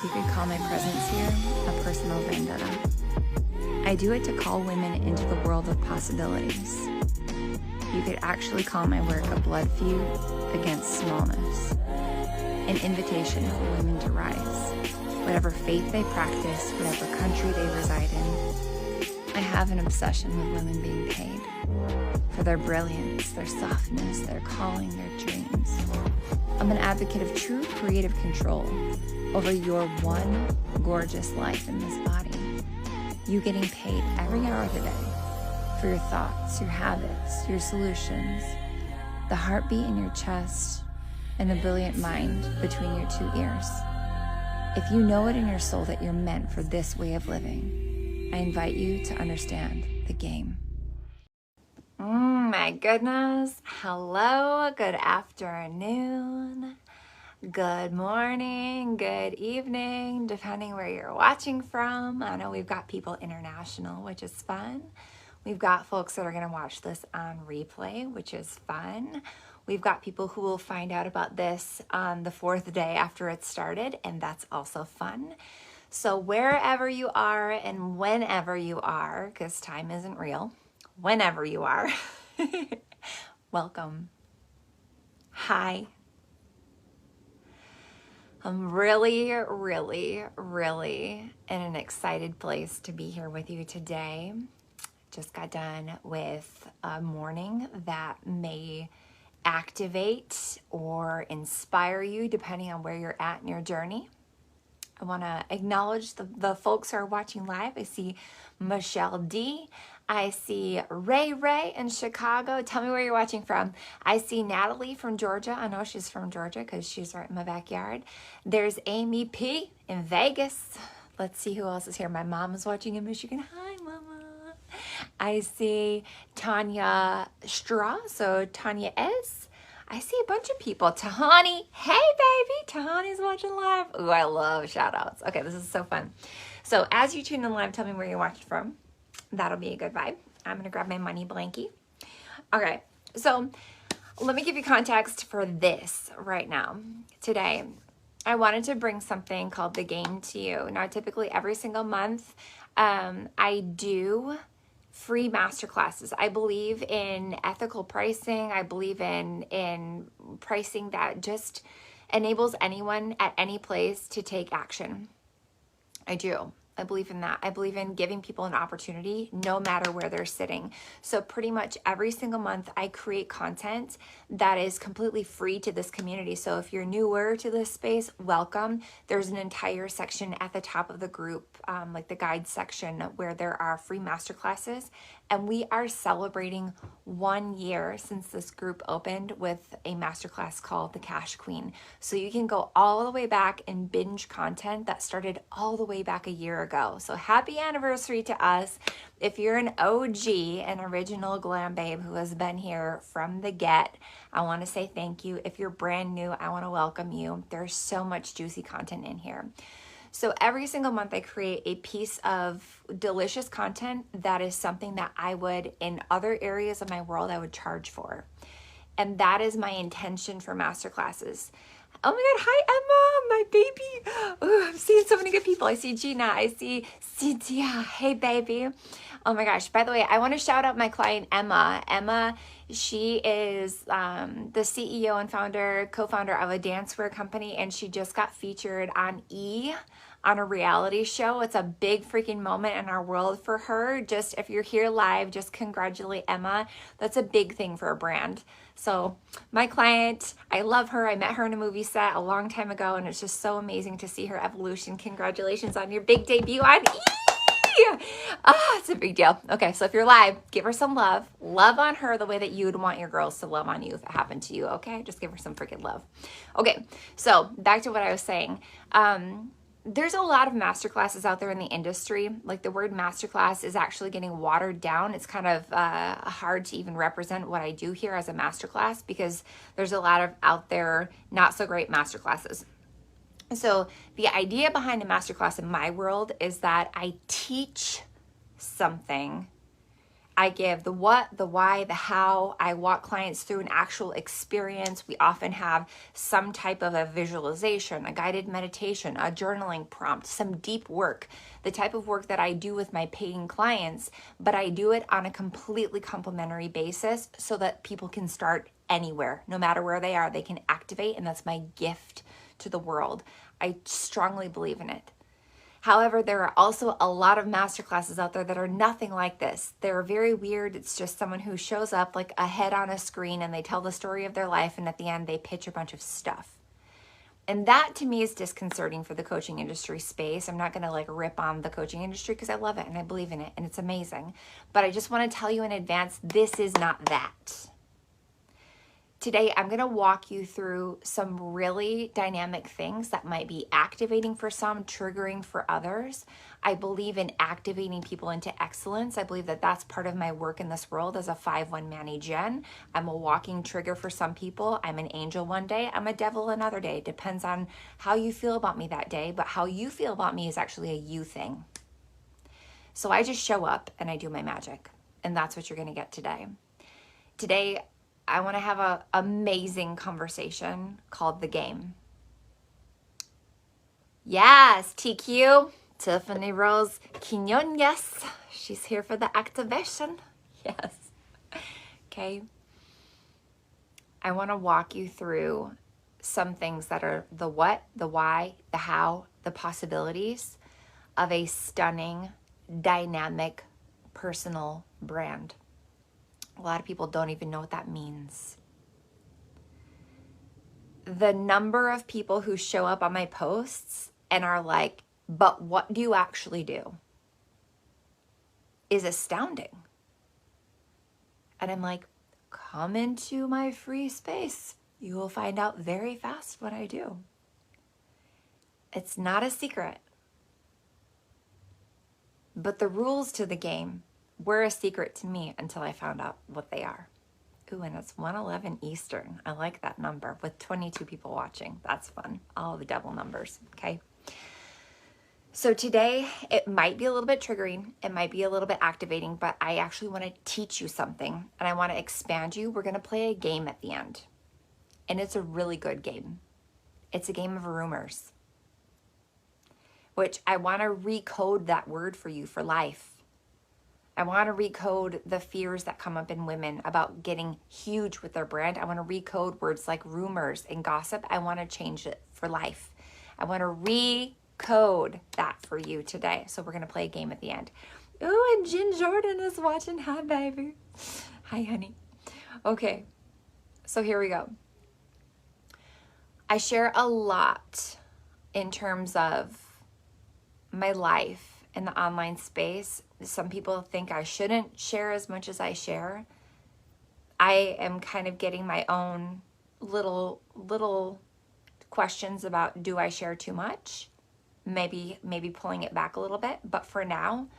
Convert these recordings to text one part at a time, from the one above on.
You could call my presence here a personal vendetta. I do it to call women into the world of possibilities. You could actually call my work a blood feud against smallness, an invitation for women to rise, whatever faith they practice, whatever country they reside in. I have an obsession with women being paid for their brilliance, their softness, their calling, their dreams. I'm an advocate of true creative control over your one gorgeous life in this body. You getting paid every hour of the day for your thoughts, your habits, your solutions, the heartbeat in your chest, and the brilliant mind between your two ears. If you know it in your soul that you're meant for this way of living, I invite you to understand the game. My goodness. Hello, good afternoon, good morning, good evening, depending where you're watching from. I know we've got people international, which is fun. We've got folks that are going to watch this on replay, which is fun. We've got people who will find out about this on the fourth day after it started, and that's also fun. So wherever you are and whenever you are, because time isn't real, whenever you are, welcome. Hi. I'm really in an excited place to be here with you today. Just got done with a morning that may activate or inspire you depending on where you're at in your journey. I want to acknowledge the folks who are watching live. I see Michelle D. I see Ray in Chicago. Tell me where you're watching from. I see Natalie from Georgia. I know she's from Georgia because she's right in my backyard. There's Amy P. in Vegas. Let's see who else is here. My mom is watching in Michigan. Hi, Mama. I see Tanya Straw, so Tanya S. I see a bunch of people. Tahani, hey baby, Tahani's watching live. Ooh, I love shout outs. Okay, this is so fun. So as you tune in live, tell me where you're watching from. That'll be a good vibe. I'm gonna grab my money blankie. Okay, so let me give you context for this right now. Today, I wanted to bring something called the game to you. Now, typically every single month, I do free masterclasses. I believe in ethical pricing. I believe in pricing that just enables anyone at any place to take action. I do. I believe in that. I believe in giving people an opportunity no matter where they're sitting. So pretty much every single month I create content that is completely free to this community. So if you're newer to this space, welcome. There's an entire section at the top of the group, like the guide section, where there are free masterclasses. And we are celebrating 1 year since this group opened with a masterclass called the Cash Queen. So you can go all the way back and binge content that started all the way back a year ago. So happy anniversary to us. If you're an OG, an original glam babe who has been here from the get, I want to say thank you. If you're brand new, I want to welcome you. There's so much juicy content in here. So every single month I create a piece of delicious content that is something that I would, in other areas of my world, I would charge for. And that is my intention for masterclasses. Oh my God, hi Emma, my baby. Ooh, I'm seeing so many good people. I see Gina, I see Cynthia, hey baby. Oh my gosh, by the way, I want to shout out my client Emma. Emma, she is the CEO and co-founder of a dancewear company, and she just got featured on E! On a reality show. It's a big freaking moment in our world for her. Just if you're here live, just congratulate Emma. That's a big thing for a brand. So my client, I love her. I met her in a movie set a long time ago, and it's just so amazing to see her evolution. Congratulations on your big debut on E! It's a big deal. Okay, so if you're live, give her some love. Love on her the way that you would want your girls to love on you if it happened to you, okay? Just give her some freaking love. Okay, so back to what I was saying. There's a lot of masterclasses out there in the industry. Like the word masterclass is actually getting watered down. It's kind of hard to even represent what I do here as a masterclass because there's a lot of out there not so great masterclasses. So the idea behind a masterclass in my world is that I teach something I give the what, the why, the how. I walk clients through an actual experience. We often have some type of a visualization, a guided meditation, a journaling prompt, some deep work, the type of work that I do with my paying clients, but I do it on a completely complimentary basis so that people can start anywhere, no matter where they are, they can activate, and that's my gift to the world. I strongly believe in it. However, there are also a lot of masterclasses out there that are nothing like this. They're very weird. It's just someone who shows up like a head on a screen and they tell the story of their life, and at the end they pitch a bunch of stuff. And that to me is disconcerting for the coaching industry space. I'm not going to like rip on the coaching industry because I love it and I believe in it and it's amazing. But I just want to tell you in advance, this is not that. Today, I'm going to walk you through some really dynamic things that might be activating for some, triggering for others. I believe in activating people into excellence. I believe that that's part of my work in this world as a 5-1 Manny Gen. I'm a walking trigger for some people. I'm an angel one day. I'm a devil another day. Depends on how you feel about me that day, but how you feel about me is actually a you thing. So I just show up and I do my magic, and that's what you're going to get today. Today, I want to have an amazing conversation called The Game. Yes, TQ, Tiffany Rose Quinones. She's here for the activation. Yes. Okay. I want to walk you through some things that are the what, the why, the how, the possibilities of a stunning, dynamic, personal brand. A lot of people don't even know what that means. The number of people who show up on my posts and are like, but what do you actually do? Is astounding. And I'm like, come into my free space. You will find out very fast what I do. It's not a secret. But the rules to the game were a secret to me until I found out what they are. Ooh, and it's 1:11 Eastern. I like that number with 22 people watching. That's fun. All the double numbers, okay? So today, it might be a little bit triggering. It might be a little bit activating, but I actually want to teach you something, and I want to expand you. We're going to play a game at the end, and it's a really good game. It's a game of rumors, which I want to recode that word for you for life. I want to recode the fears that come up in women about getting huge with their brand. I want to recode words like rumors and gossip. I want to change it for life. I want to recode that for you today. So we're going to play a game at the end. Ooh, and Jen Jordan is watching. Hi, baby. Hi, honey. Okay, so here we go. I share a lot in terms of my life in the online space. Some people think I shouldn't share as much as I share. I am kind of getting my own little questions about, do I share too much? Maybe pulling it back a little bit. But for now,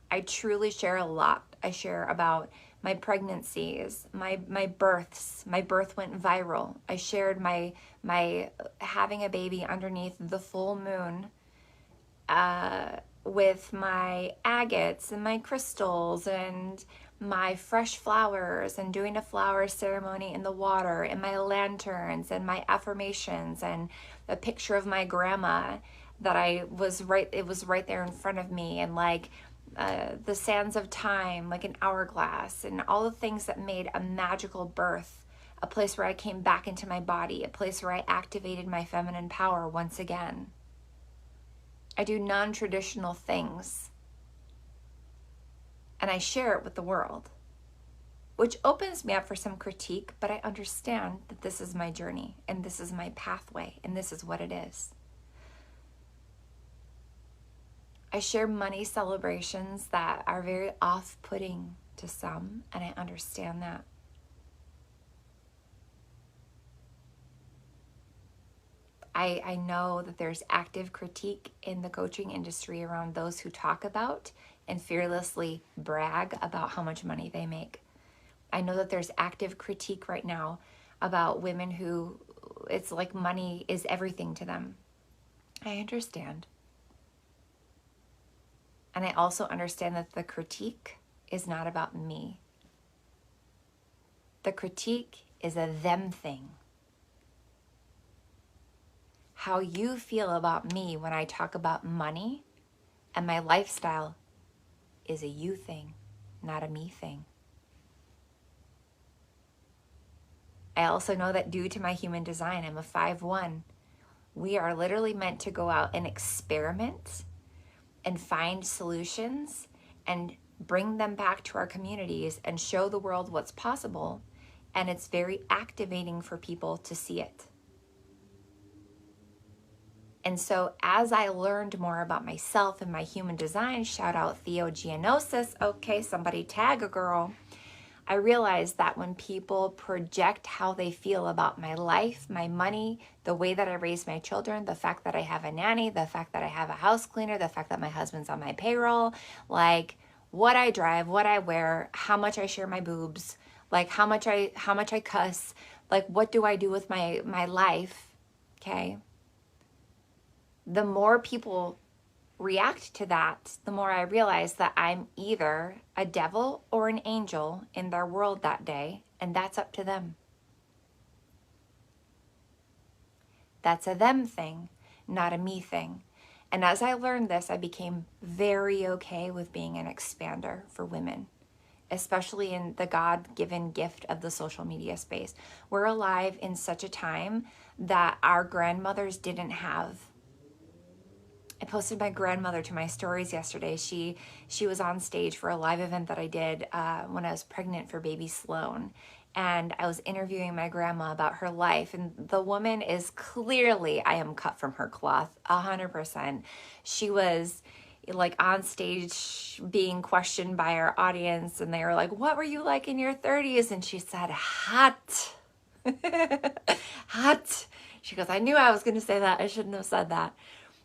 I truly share a lot. I share about my pregnancies, my births. My birth went viral. I shared my having a baby underneath the full moon, with my agates and my crystals and my fresh flowers and doing a flower ceremony in the water and my lanterns and my affirmations and a picture of my grandma that it was right there in front of me, and like the sands of time, like an hourglass, and all the things that made a magical birth, a place where I came back into my body, a place where I activated my feminine power once again. I do non-traditional things, and I share it with the world, which opens me up for some critique, but I understand that this is my journey, and this is my pathway, and this is what it is. I share money celebrations that are very off-putting to some, and I understand that. I know that there's active critique in the coaching industry around those who talk about and fearlessly brag about how much money they make. I know that there's active critique right now about women who it's like money is everything to them. I understand. And I also understand that the critique is not about me. The critique is a them thing. How you feel about me when I talk about money and my lifestyle is a you thing, not a me thing. I also know that due to my human design, I'm a 5/1. We are literally meant to go out and experiment and find solutions and bring them back to our communities and show the world what's possible. And it's very activating for people to see it. And so as I learned more about myself and my human design, shout out Theogenesis, okay, somebody tag a girl, I realized that when people project how they feel about my life, my money, the way that I raise my children, the fact that I have a nanny, the fact that I have a house cleaner, the fact that my husband's on my payroll, like what I drive, what I wear, how much I share my boobs, like how much I cuss, like what do I do with my life, okay? The more people react to that, the more I realize that I'm either a devil or an angel in their world that day, and that's up to them. That's a them thing, not a me thing. And as I learned this, I became very okay with being an expander for women, especially in the God-given gift of the social media space. We're alive in such a time that our grandmothers didn't have. I posted my grandmother to my stories yesterday. She was on stage for a live event that I did when I was pregnant for baby Sloan. And I was interviewing my grandma about her life. And the woman is clearly, I am cut from her cloth, 100%. She was like on stage being questioned by our audience. And they were like, what were you like in your 30s? And she said, hot. Hot. She goes, I knew I was going to say that. I shouldn't have said that.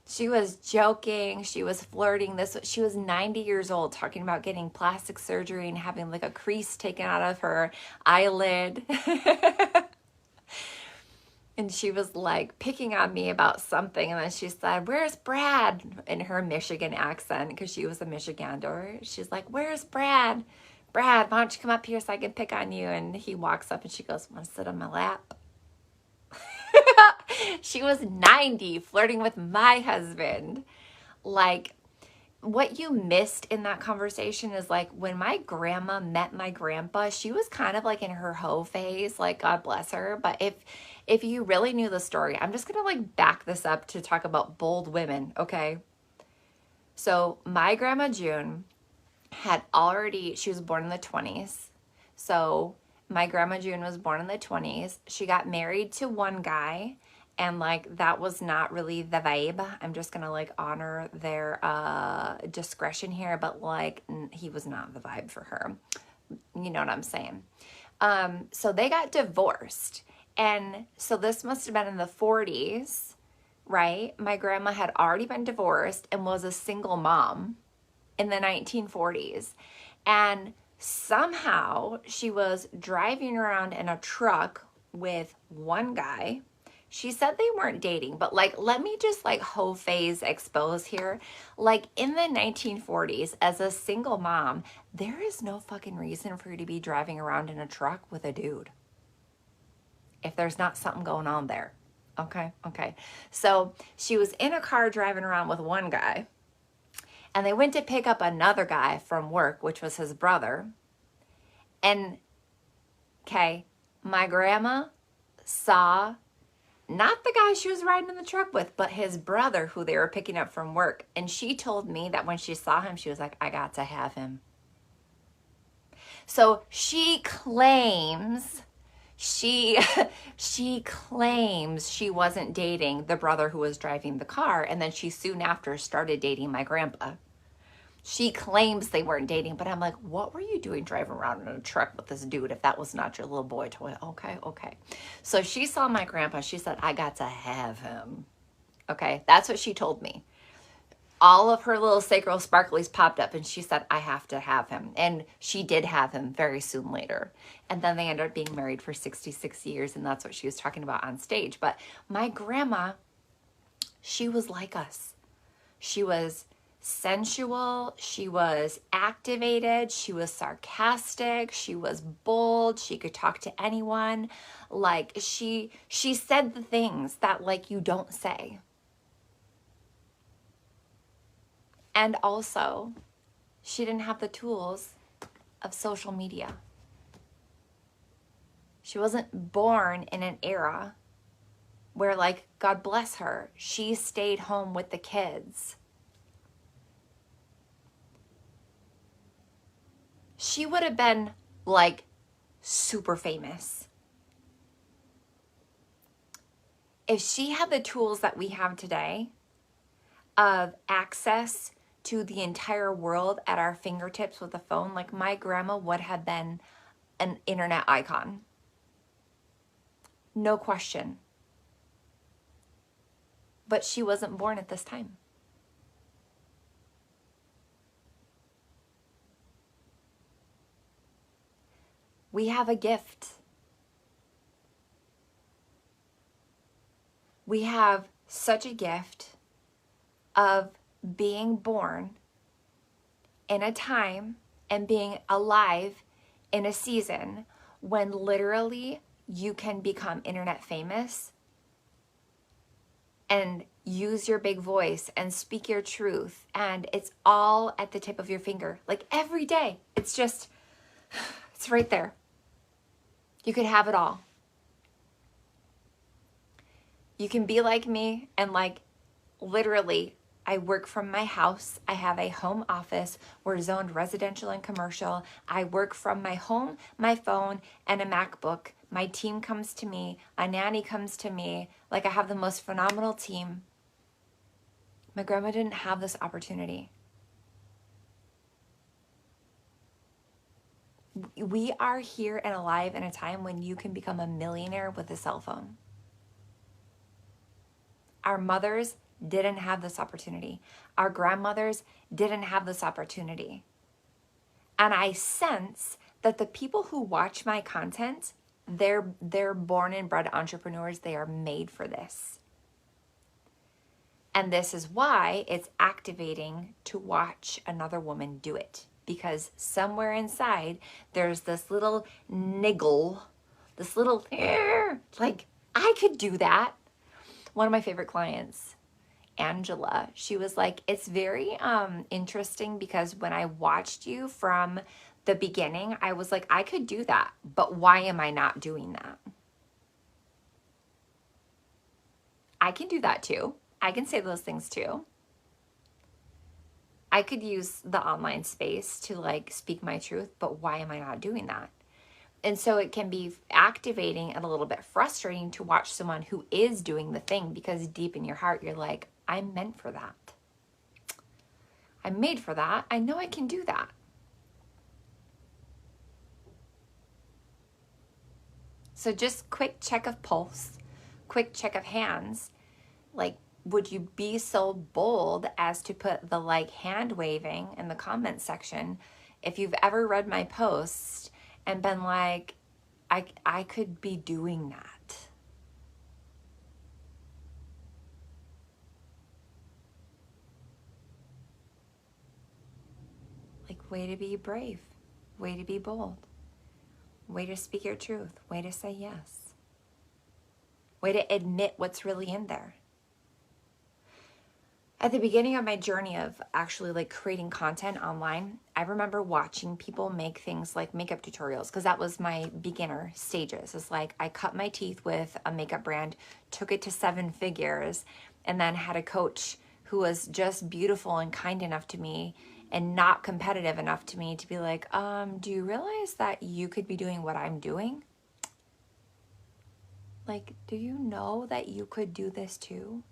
She was joking. She was flirting. She was 90 years old talking about getting plastic surgery and having like a crease taken out of her eyelid. And she was like picking on me about something. And then she said, where's Brad? In her Michigan accent, because she was a Michigander. She's like, where's Brad? Brad, why don't you come up here so I can pick on you? And he walks up and she goes, want to sit on my lap? She was 90 flirting with my husband. Like, what you missed in that conversation is like when my grandma met my grandpa, she was kind of like in her hoe phase, like God bless her. But if you really knew the story, I'm just gonna like back this up to talk about bold women, okay? So my grandma June she was born in the 20s. So my grandma June was born in the 20s. She got married to one guy, and like that was not really the vibe. I'm just gonna like honor their discretion here, but like he was not the vibe for her. You know what I'm saying? So they got divorced, and so this must have been in the 40s, right? My grandma had already been divorced and was a single mom in the 1940s, and somehow she was driving around in a truck with one guy. She said they weren't dating, but like, let me just like hoe phase expose here. Like in the 1940s, as a single mom, there is no fucking reason for you to be driving around in a truck with a dude if there's not something going on there. Okay. So she was in a car driving around with one guy, and they went to pick up another guy from work, which was his brother. And, okay, my grandma saw not the guy she was riding in the truck with, but his brother who they were picking up from work. And she told me that when she saw him, she was like, I got to have him. So she claims she wasn't dating the brother who was driving the car, and then she soon after started dating my grandpa. She claims they weren't dating, but I'm like, what were you doing driving around in a truck with this dude if that was not your little boy toy? Okay. So she saw my grandpa. She said, I got to have him. Okay, that's what she told me. All of her little sacral sparklies popped up, and she said, I have to have him. And she did have him very soon later. And then they ended up being married for 66 years, and that's what she was talking about on stage. But my grandma, she was like us. She was sensual, she was activated, she was sarcastic, she was bold, she could talk to anyone. Like she said the things that like you don't say. And also, she didn't have the tools of social media. She wasn't born in an era where, like, God bless her, she stayed home with the kids. She would have been, like, super famous if she had the tools that we have today of access to the entire world at our fingertips with a phone. Like, my grandma would have been an internet icon. No question. But she wasn't born at this time. We have a gift. We have such a gift of being born in a time and being alive in a season when literally you can become internet famous and use your big voice and speak your truth, and it's all at the tip of your finger. Like every day, it's just, it's right there. You could have it all. You can be like me and like literally, I work from my house. I have a home office. We're zoned residential and commercial. I work from my home, my phone, and a MacBook. My team comes to me. A nanny comes to me. Like I have the most phenomenal team. My grandma didn't have this opportunity. We are here and alive in a time when you can become a millionaire with a cell phone. Our mothers didn't have this opportunity. Our grandmothers didn't have this opportunity. And I sense that the people who watch my content, they're born and bred entrepreneurs. They are made for this. And this is why it's activating to watch another woman do it. Because somewhere inside, there's this little niggle, this little, like, I could do that. One of my favorite clients, Angela, she was like, it's very interesting because when I watched you from the beginning, I was like, I could do that, but why am I not doing that? I can do that too. I can say those things too. I could use the online space to like speak my truth, but why am I not doing that? And so it can be activating and a little bit frustrating to watch someone who is doing the thing, because deep in your heart, you're like, I'm meant for that. I'm made for that. I know I can do that. So just quick check of pulse, quick check of hands. Like, would you be so bold as to put the like hand waving in the comment section if you've ever read my post and been like, I could be doing that. Like, way to be brave, way to be bold, way to speak your truth, way to say yes, way to admit what's really in there. At the beginning of my journey of actually like creating content online, I remember watching people make things like makeup tutorials, because that was my beginner stages. It's like I cut my teeth with a makeup brand, took it to 7 figures, and then had a coach who was just beautiful and kind enough to me and not competitive enough to me to be like, do you realize that you could be doing what I'm doing? Like, do you know that you could do this too?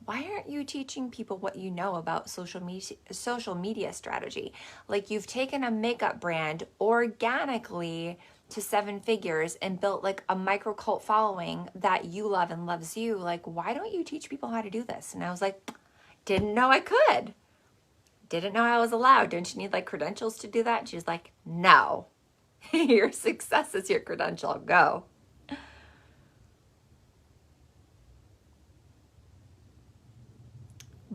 Why aren't you teaching people what you know about social media strategy? Like, you've taken a makeup brand organically to 7 figures and built like a micro cult following that you love and loves you. Like, why don't you teach people how to do this? And I was like, didn't know I could. Didn't know I was allowed. Don't you need like credentials to do that? And she was like, no, your success is your credential. Go.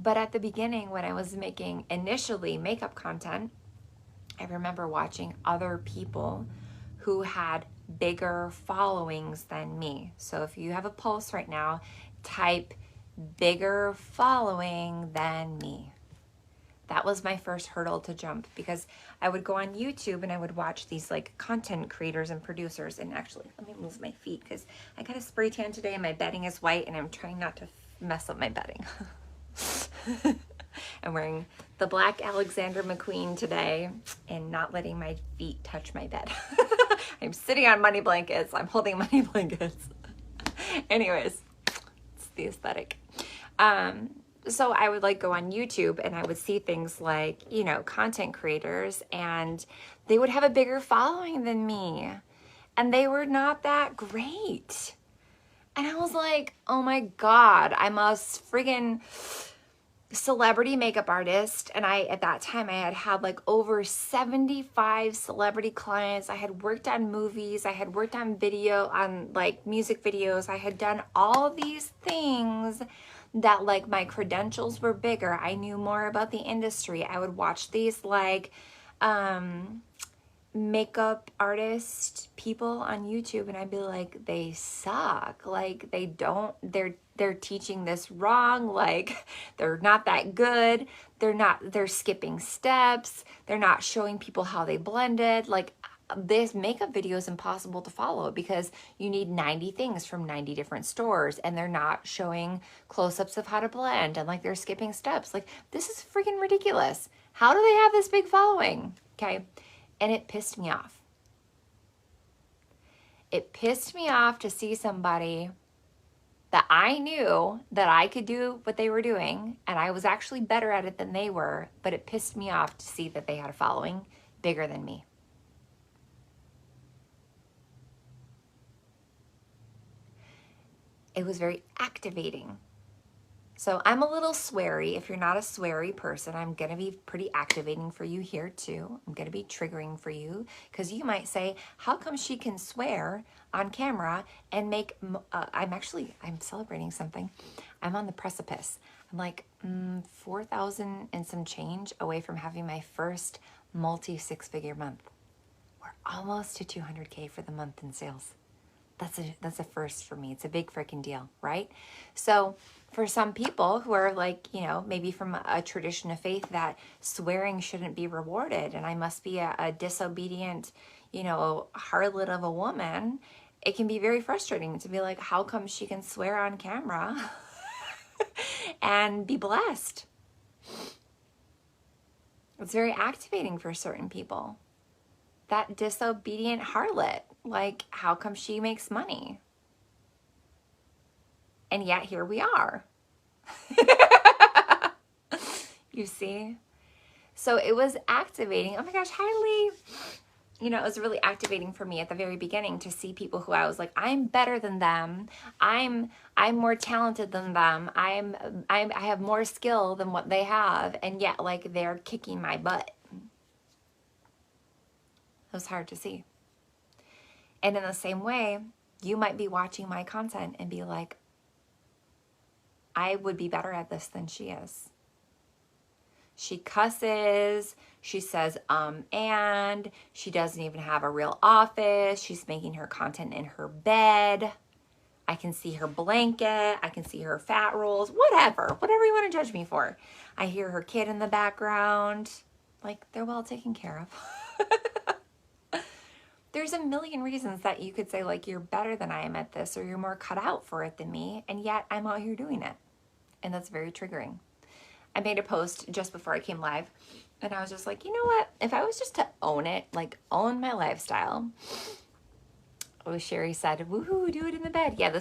But at the beginning, when I was making initially makeup content, I remember watching other people who had bigger followings than me. So if you have a pulse right now, type bigger following than me. That was my first hurdle to jump, because I would go on YouTube and I would watch these like content creators and producers. And actually, let me move my feet because I got a spray tan today and my bedding is white and I'm trying not to mess up my bedding. I'm wearing the black Alexander McQueen today and not letting my feet touch my bed. I'm sitting on money blankets. I'm holding money blankets. Anyways, it's the aesthetic. So I would like go on YouTube and I would see things like, you know, content creators, and they would have a bigger following than me and they were not that great. And I was like, oh my God, I'm a friggin' celebrity makeup artist. And at that time, I had like over 75 celebrity clients. I had worked on movies. I had worked on like music videos. I had done all these things that like my credentials were bigger. I knew more about the industry. I would watch these like, makeup artist people on YouTube and I'd be like, they suck. Like they're teaching this wrong. Like they're not that good. They're skipping steps. They're not showing people how they blended. Like this makeup video is impossible to follow because you need 90 things from 90 different stores and they're not showing close-ups of how to blend and like they're skipping steps. Like this is freaking ridiculous. How do they have this big following? Okay. And it pissed me off. It pissed me off to see somebody that I knew that I could do what they were doing, and I was actually better at it than they were, but it pissed me off to see that they had a following bigger than me. It was very activating. So I'm a little sweary. If you're not a sweary person, I'm going to be pretty activating for you here too. I'm going to be triggering for you because you might say, how come she can swear on camera and make, I'm celebrating something. I'm on the precipice. I'm like 4,000 and some change away from having my first multi-six-figure month. We're almost to 200K for the month in sales. That's a first for me. It's a big freaking deal, right? So for some people who are like, you know, maybe from a tradition of faith that swearing shouldn't be rewarded and I must be a disobedient, you know, harlot of a woman, it can be very frustrating to be like, how come she can swear on camera and be blessed? It's very activating for certain people. That disobedient harlot, like, how come she makes money? And yet here we are. You see? So it was activating. Oh my gosh, hi Lee. You know, it was really activating for me at the very beginning to see people who I was like, I'm better than them. I'm more talented than them. I have more skill than what they have. And yet like they're kicking my butt. It was hard to see. And in the same way, you might be watching my content and be like, I would be better at this than she is. She cusses, she says, and she doesn't even have a real office. She's making her content in her bed. I can see her blanket. I can see her fat rolls, whatever you want to judge me for. I hear her kid in the background. Like, they're well taken care of. There's a million reasons that you could say like, you're better than I am at this, or you're more cut out for it than me. And yet I'm out here doing it. And that's very triggering. I made a post just before I came live and I was just like, you know what? If I was just to own it, like own my lifestyle. Oh, Sherry said, woohoo, do it in the bed. Yeah,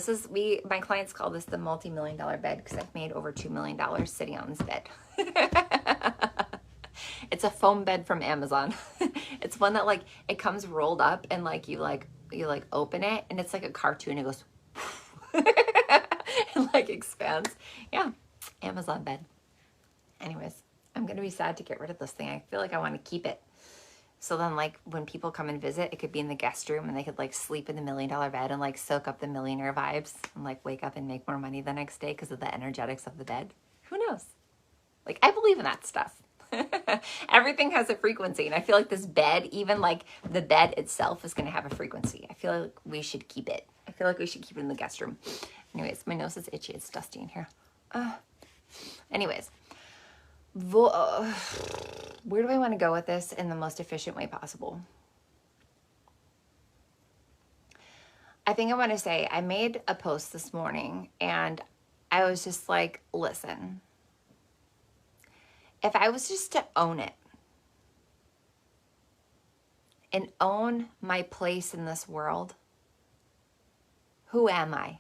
my clients call this the multi-million-dollar bed because I've made over $2 million sitting on this bed. It's a foam bed from Amazon. It's one that like, it comes rolled up and like you open it and it's like a cartoon. It goes, and like expands. Yeah, Amazon bed. Anyways, I'm going to be sad to get rid of this thing. I feel like I want to keep it. So then like when people come and visit, it could be in the guest room and they could like sleep in the $1 million bed and like soak up the millionaire vibes and like wake up and make more money the next day because of the energetics of the bed. Who knows? Like, I believe in that stuff. Everything has a frequency. And I feel like this bed, even like the bed itself, is going to have a frequency. I feel like we should keep it. I feel like we should keep it in the guest room. Anyways, my nose is itchy. It's dusty in here. Anyways, where do I want to go with this in the most efficient way possible? I think I want to say I made a post this morning and I was just like, listen, if I was just to own it and own my place in this world, who am I?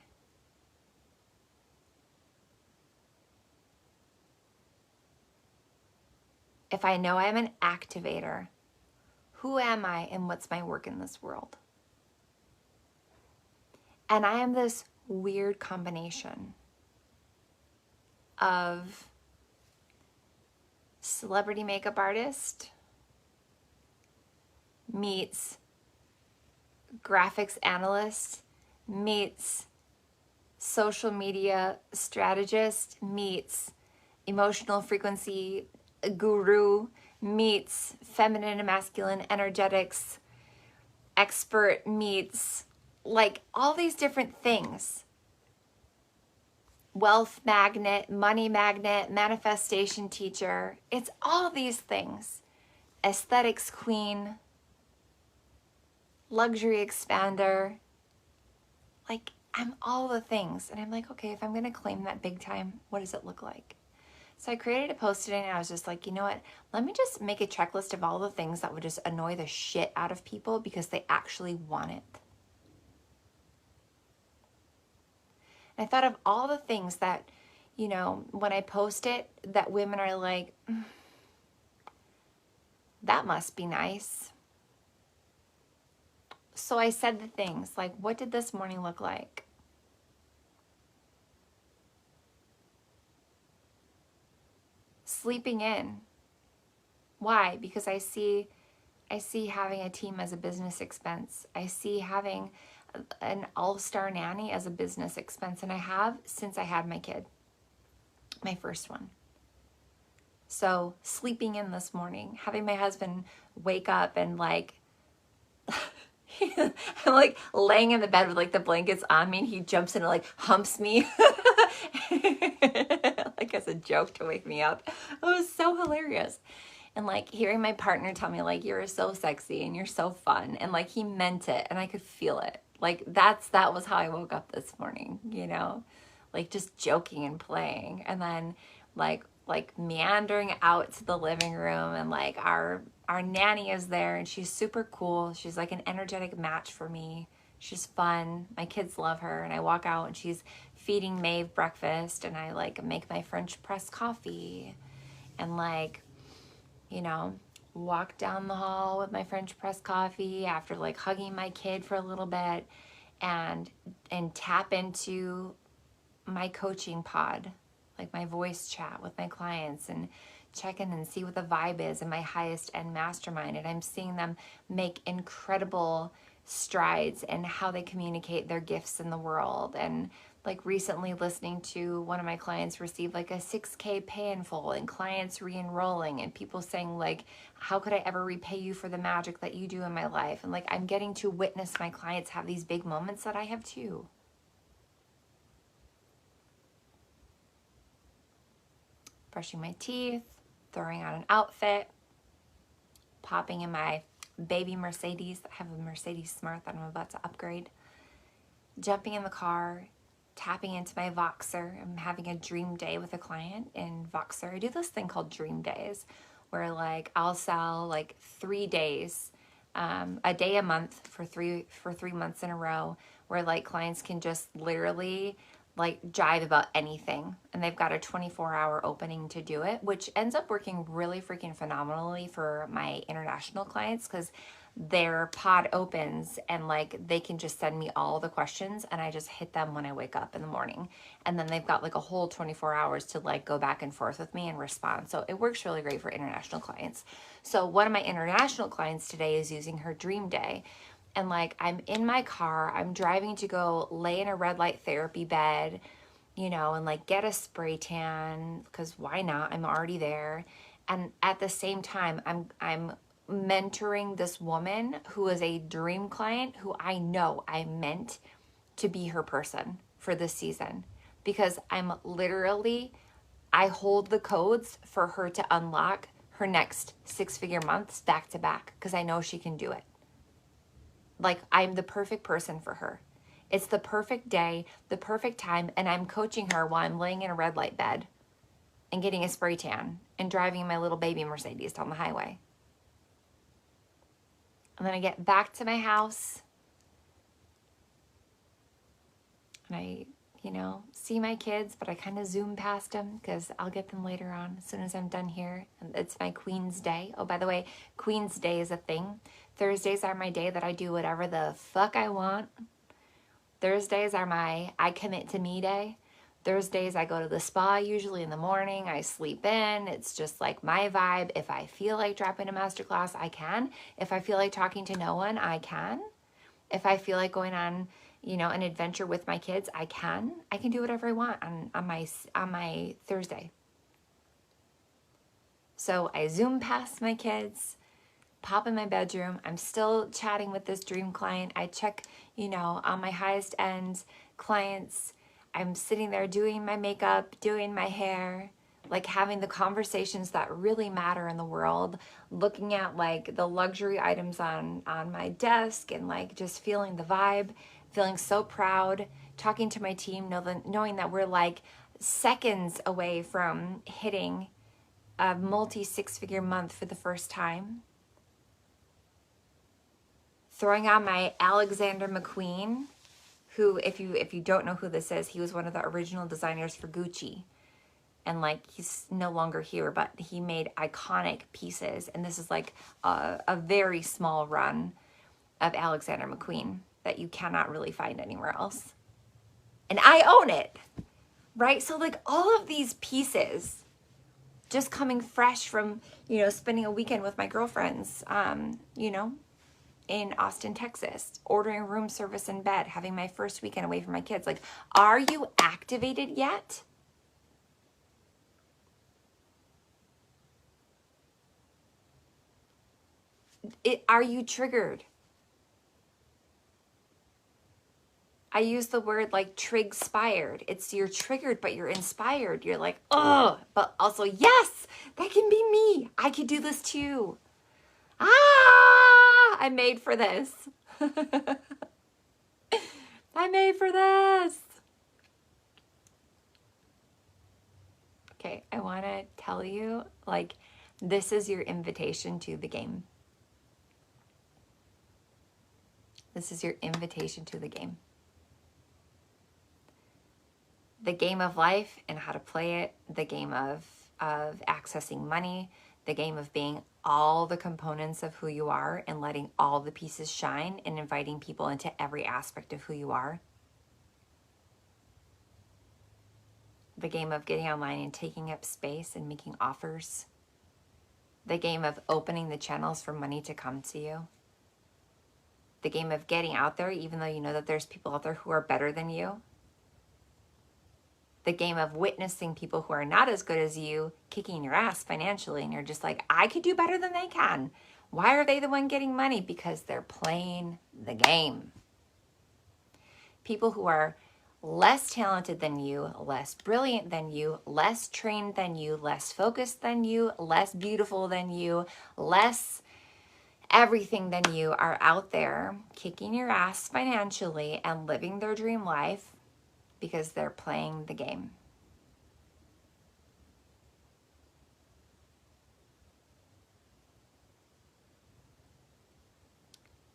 If I know I'm an activator, who am I and what's my work in this world? And I am this weird combination of celebrity makeup artist meets graphics analyst meets social media strategist meets emotional frequency guru meets feminine and masculine energetics expert meets like all these different things. Wealth magnet, money magnet, manifestation teacher. It's all these things. Aesthetics queen, luxury expander. Like, I'm all the things. And I'm like, okay, if I'm going to claim that big time, what does it look like? So I created a post today and I was just like, you know what? Let me just make a checklist of all the things that would just annoy the shit out of people because they actually want it. And I thought of all the things that, you know, when I post it, that women are like, that must be nice. So I said the things like, what did this morning look like? Sleeping in. Why? Because I see having a team as a business expense. I see having an all-star nanny as a business expense, and I have since I had my kid, my first one. So sleeping in this morning, having my husband wake up and like, I'm like laying in the bed with like the blankets on me and he jumps in and like humps me like as a joke to wake me up. It was so hilarious. And like hearing my partner tell me like, you're so sexy and you're so fun. And like he meant it and I could feel it. Like that was how I woke up this morning, you know, like just joking and playing. And then like meandering out to the living room and like our nanny is there and she's super cool. She's like an energetic match for me. She's fun. My kids love her. And I walk out and she's feeding Maeve breakfast and I like make my French press coffee and like, you know, walk down the hall with my French press coffee after like hugging my kid for a little bit and tap into my coaching pod, like my voice chat with my clients and check in and see what the vibe is in my highest end mastermind. And I'm seeing them make incredible strides in how they communicate their gifts in the world. And like recently listening to one of my clients receive like a 6K pay in full and clients re-enrolling and people saying like, how could I ever repay you for the magic that you do in my life? And like, I'm getting to witness my clients have these big moments that I have too. Brushing my teeth, throwing on an outfit, popping in my baby Mercedes. I have a Mercedes Smart that I'm about to upgrade. Jumping in the car, tapping into my Voxer. I'm having a dream day with a client in Voxer. I do this thing called dream days where like I'll sell like 3 days, a day a month for three months in a row where like clients can just literally like jive about anything and they've got a 24-hour opening to do it, which ends up working really freaking phenomenally for my international clients because their pod opens and like they can just send me all the questions and I just hit them when I wake up in the morning, and then they've got like a whole 24 hours to like go back and forth with me and respond. So it works really great for international clients. So one of my international clients today is using her dream day. And like I'm in my car, I'm driving to go lay in a red light therapy bed you know, and like get a spray tan, because why not? I'm already there. And at the same time, I'm mentoring this woman who is a dream client who I know I meant to be her person for this season, because I hold the codes for her to unlock her next 6-figure months back to back, because I know she can do it. Like, I'm the perfect person for her. It's the perfect day, the perfect time, and I'm coaching her while I'm laying in a red light bed and getting a spray tan and driving my little baby Mercedes down the highway. And then I get back to my house and I, you know, see my kids, but I kind of zoom past them because I'll get them later on as soon as I'm done here. And it's my Queen's Day. Oh, by the way, Queen's Day is a thing. Thursdays are my day that I do whatever the fuck I want. Thursdays are my I commit to me day. Thursdays I go to the spa usually in the morning. I sleep in. It's just like my vibe. If I feel like dropping a masterclass, I can. If I feel like talking to no one, I can. If I feel like going on, you know, an adventure with my kids, I can. I can do whatever I want on my Thursday. So I zoom past my kids, pop in my bedroom. I'm still chatting with this dream client. I check, you know, on my highest end clients. I'm sitting there doing my makeup, doing my hair, like having the conversations that really matter in the world, looking at like the luxury items on my desk and like just feeling the vibe, feeling so proud, talking to my team, knowing that we're like seconds away from hitting a multi 6-figure month for the first time. Throwing on my Alexander McQueen, who, if you don't know who this is, he was one of the original designers for Gucci. And like, he's no longer here, but he made iconic pieces. And this is like a very small run of Alexander McQueen that you cannot really find anywhere else. And I own it, right? So like all of these pieces just coming fresh from, you know, spending a weekend with my girlfriends, you know, in Austin, Texas, ordering room service in bed, having my first weekend away from my kids. Like, are you activated yet? Are you triggered? I use the word like trig-spired. It's you're triggered, but you're inspired. You're like, oh, but also, yes, that can be me. I could do this too. Ah, I'm made for this. I'm made for this. Okay, I want to tell you, like, this is your invitation to the game. This is your invitation to the game. The game of life and how to play it, the game of accessing money, the game of being all the components of who you are and letting all the pieces shine and inviting people into every aspect of who you are. The game of getting online and taking up space and making offers. The game of opening the channels for money to come to you. The game of getting out there even though you know that there's people out there who are better than you. The game of witnessing people who are not as good as you kicking your ass financially, and you're just like, I could do better than they can. Why are they the one getting money? Because they're playing the game. People who are less talented than you, less brilliant than you, less trained than you, less focused than you, less beautiful than you, less everything than you are out there kicking your ass financially and living their dream life because they're playing the game.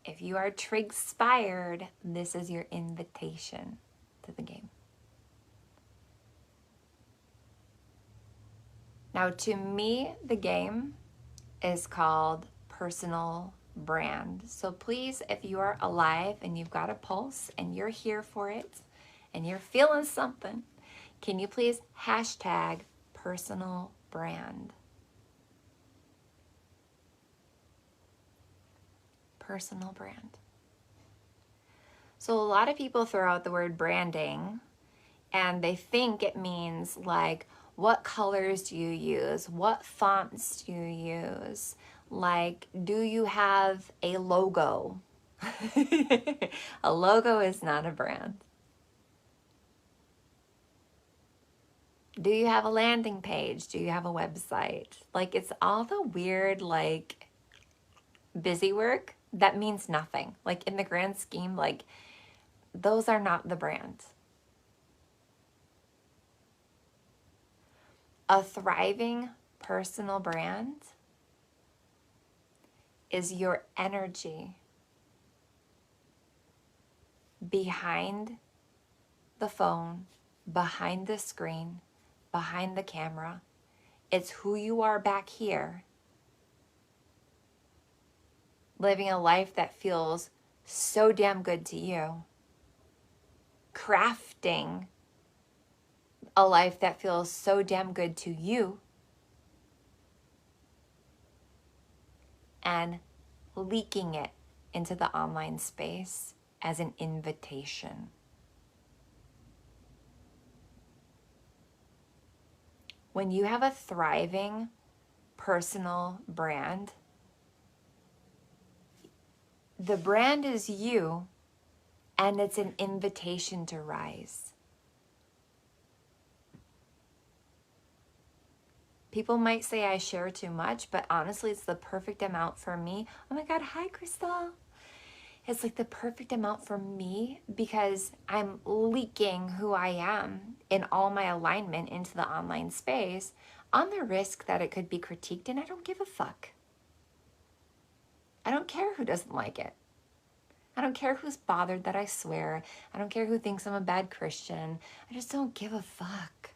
If you are trig-spired, this is your invitation to the game. Now, to me, the game is called personal brand. So please, if you are alive and you've got a pulse and you're here for it and you're feeling something, can you please hashtag personal brand? Personal brand. So a lot of people throw out the word branding And they think it means like, what colors do you use? What fonts do you use? Like, do you have a logo? A logo is not a brand. Do you have a landing page? Do you have a website? Like, it's all the weird, like, busy work that means nothing. Like, in the grand scheme, like, those are not the brand. A thriving personal brand is your energy behind the phone, behind the screen, behind the camera. It's who you are back here, living a life that feels so damn good to you, crafting a life that feels so damn good to you, and leaking it into the online space as an invitation. When you have a thriving personal brand, the brand is you, and it's an invitation to rise. People might say I share too much, but honestly, it's the perfect amount for me. Oh my God, hi, Crystal. It's like the perfect amount for me because I'm leaking who I am in all my alignment into the online space on the risk that it could be critiqued, and I don't give a fuck. I don't care who doesn't like it. I don't care who's bothered that I swear. I don't care who thinks I'm a bad Christian. I just don't give a fuck.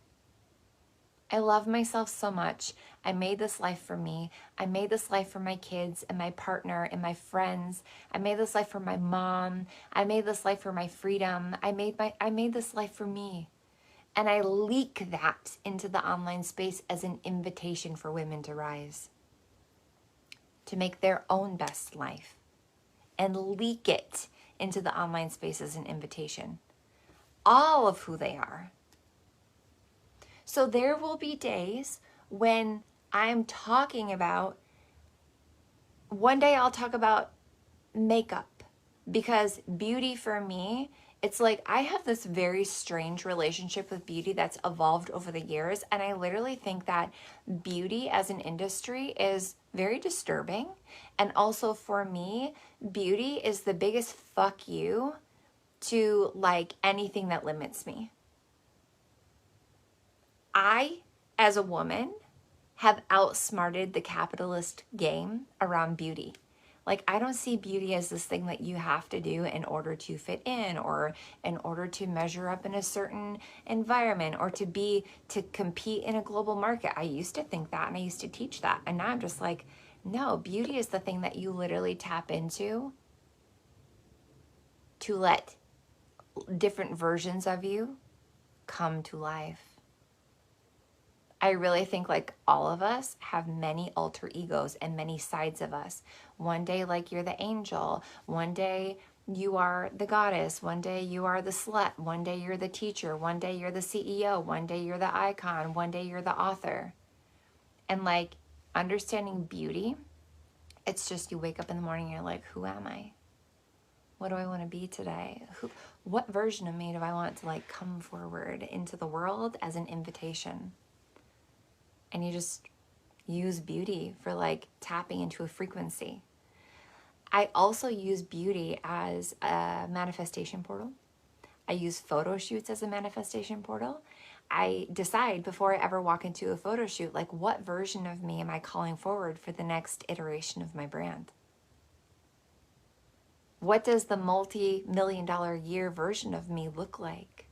I love myself so much. I made this life for me. I made this life for my kids and my partner and my friends. I made this life for my mom. I made this life for my freedom. I made this life for me. And I leak that into the online space as an invitation for women to rise, to make their own best life, and leak it into the online space as an invitation. All of who they are. So there will be days when I'm talking about, one day I'll talk about makeup, because beauty for me, it's like I have this very strange relationship with beauty that's evolved over the years. And I literally think that beauty as an industry is very disturbing. And also for me, beauty is the biggest fuck you to like anything that limits me. I, as a woman, have outsmarted the capitalist game around beauty. Like, I don't see beauty as this thing that you have to do in order to fit in, or in order to measure up in a certain environment, or to compete in a global market. I used to think that, and I used to teach that. And now I'm just like, no, beauty is the thing that you literally tap into to let different versions of you come to life. I really think like all of us have many alter egos and many sides of us. One day, like, you're the angel. One day you are the goddess. One day you are the slut. One day you're the teacher. One day you're the CEO. One day you're the icon. One day you're the author. And like, understanding beauty, it's just you wake up in the morning and you're like, who am I? What do I want to be today? What version of me do I want to like come forward into the world as an invitation? And you just use beauty for like tapping into a frequency. I also use beauty as a manifestation portal. I use photo shoots as a manifestation portal. I decide before I ever walk into a photo shoot, like, what version of me am I calling forward for the next iteration of my brand? What does the multi-million-dollar year version of me look like?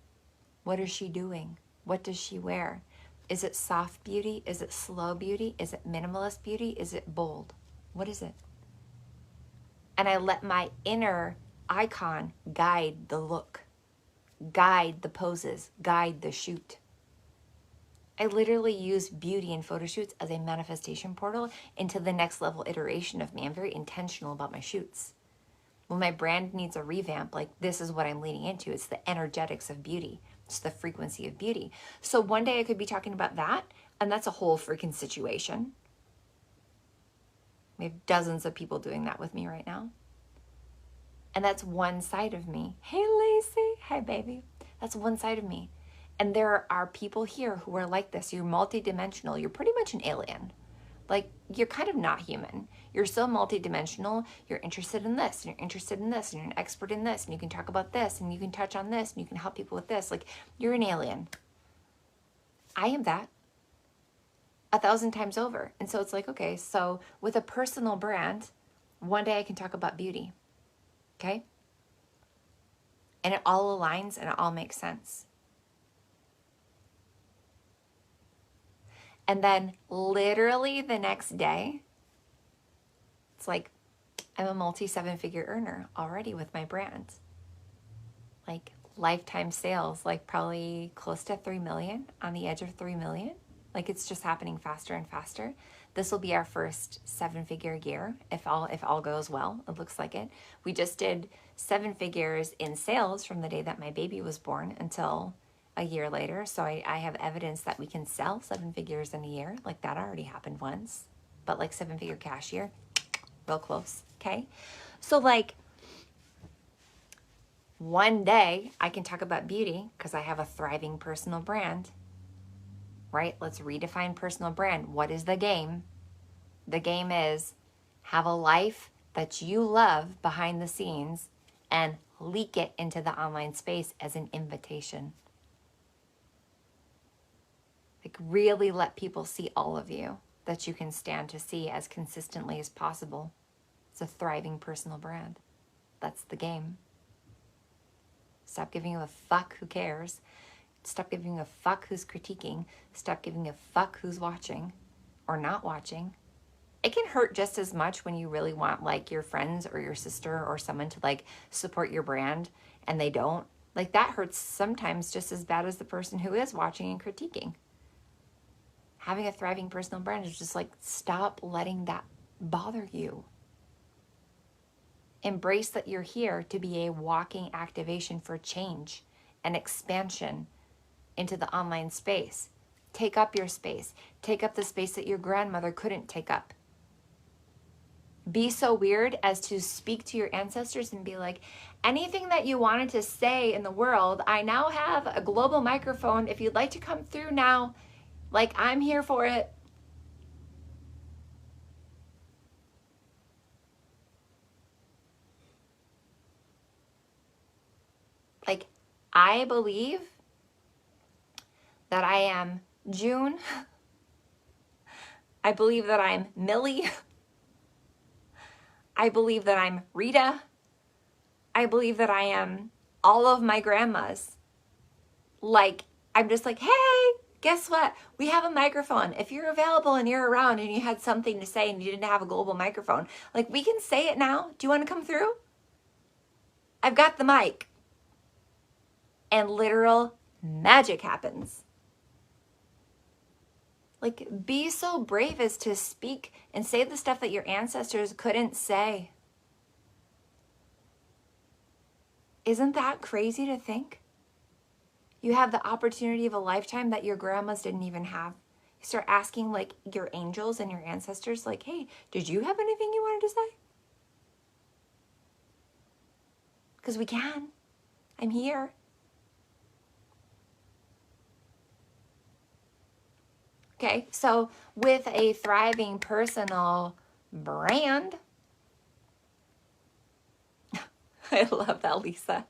What is she doing? What does she wear? Is it soft beauty? Is it slow beauty? Is it minimalist beauty? Is it bold? What is it? And I let my inner icon guide the look, guide the poses, guide the shoot. I literally use beauty in photo shoots as a manifestation portal into the next level iteration of me. I'm very intentional about my shoots. When my brand needs a revamp, like, this is what I'm leaning into. It's the energetics of beauty. It's the frequency of beauty. So one day I could be talking about that, and that's a whole freaking situation. We have dozens of people doing that with me right now. And that's one side of me. Hey, Lacey. Hi, baby. That's one side of me. And there are people here who are like this. You're multidimensional. You're pretty much an alien. Like, you're kind of not human. You're so multidimensional. You're interested in this, and you're interested in this, and you're an expert in this, and you can talk about this, and you can touch on this, and you can help people with this. Like, you're an alien. I am that 1,000 times over. And so it's like, okay, so with a personal brand, one day I can talk about beauty. Okay? And it all aligns and it all makes sense. And then literally the next day, it's like I'm a multi-7-figure earner already with my brand. Like lifetime sales, like probably close to 3 million, on the edge of 3 million. Like it's just happening faster and faster. This will be our first 7-figure year if all goes well. It looks like it. We just did 7 figures in sales from the day that my baby was born until a year later. So I have evidence that we can sell 7 figures in a year. Like that already happened once. But like 7-figure cash year, real close. Okay. So like one day I can talk about beauty because I have a thriving personal brand. Right? Let's redefine personal brand. What is the game? The game is have a life that you love behind the scenes and leak it into the online space as an invitation. Like really let people see all of you that you can stand to see as consistently as possible. It's a thriving personal brand. That's the game. Stop giving a fuck who cares. Stop giving a fuck who's critiquing. Stop giving a fuck who's watching or not watching. It can hurt just as much when you really want like your friends or your sister or someone to like support your brand and they don't. Like that hurts sometimes just as bad as the person who is watching and critiquing. Having a thriving personal brand is just like stop letting that bother you. Embrace that you're here to be a walking activation for change and expansion into the online space. Take up your space. Take up the space that your grandmother couldn't take up. Be so weird as to speak to your ancestors and be like, anything that you wanted to say in the world, I now have a global microphone. If you'd like to come through now, like I'm here for it. Like, I believe that I am June. I believe that I'm Millie. I believe that I'm Rita. I believe that I am all of my grandmas. Like, I'm just like, hey, guess what? We have a microphone. If you're available and you're around and you had something to say and you didn't have a global microphone, like we can say it now. Do you want to come through? I've got the mic. And literal magic happens. Like, be so brave as to speak and say the stuff that your ancestors couldn't say. Isn't that crazy to think? You have the opportunity of a lifetime that your grandmas didn't even have. You start asking like your angels and your ancestors like, hey, did you have anything you wanted to say? Because we can. I'm here. Okay, so with a thriving personal brand, I love that, Lisa.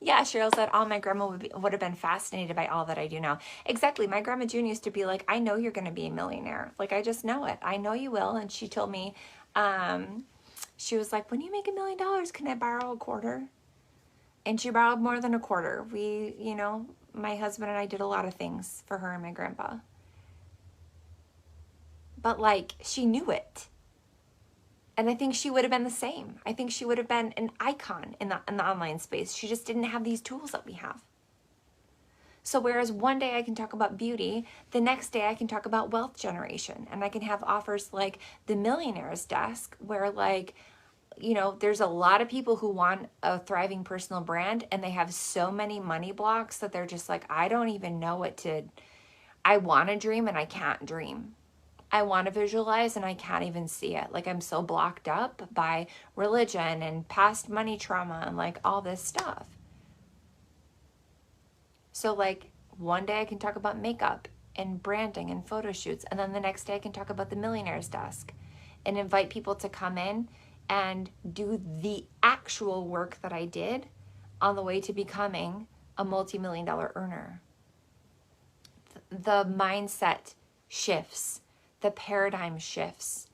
Yeah, Cheryl said, oh, my grandma would have been fascinated by all that I do now. Exactly. My grandma June used to be like, I know you're going to be a millionaire. Like, I just know it. I know you will. And she told me, she was like, when you make $1 million, can I borrow a quarter? And she borrowed more than a quarter. We, you know, my husband and I did a lot of things for her and my grandpa. But like, she knew it. And I think she would have been the same. I think she would have been an icon in the online space. She just didn't have these tools that we have. So whereas one day I can talk about beauty, the next day I can talk about wealth generation. And I can have offers like the Millionaire's Desk where like there's a lot of people who want a thriving personal brand and they have so many money blocks that they're just like, I don't even know I want to dream and I can't dream. I want to visualize and I can't even see it. Like I'm so blocked up by religion and past money trauma and like all this stuff. So like one day I can talk about makeup and branding and photo shoots. And then the next day I can talk about the millionaire's desk and invite people to come in and do the actual work that I did on the way to becoming a multi-million-dollar earner. The mindset shifts, the paradigm shifts.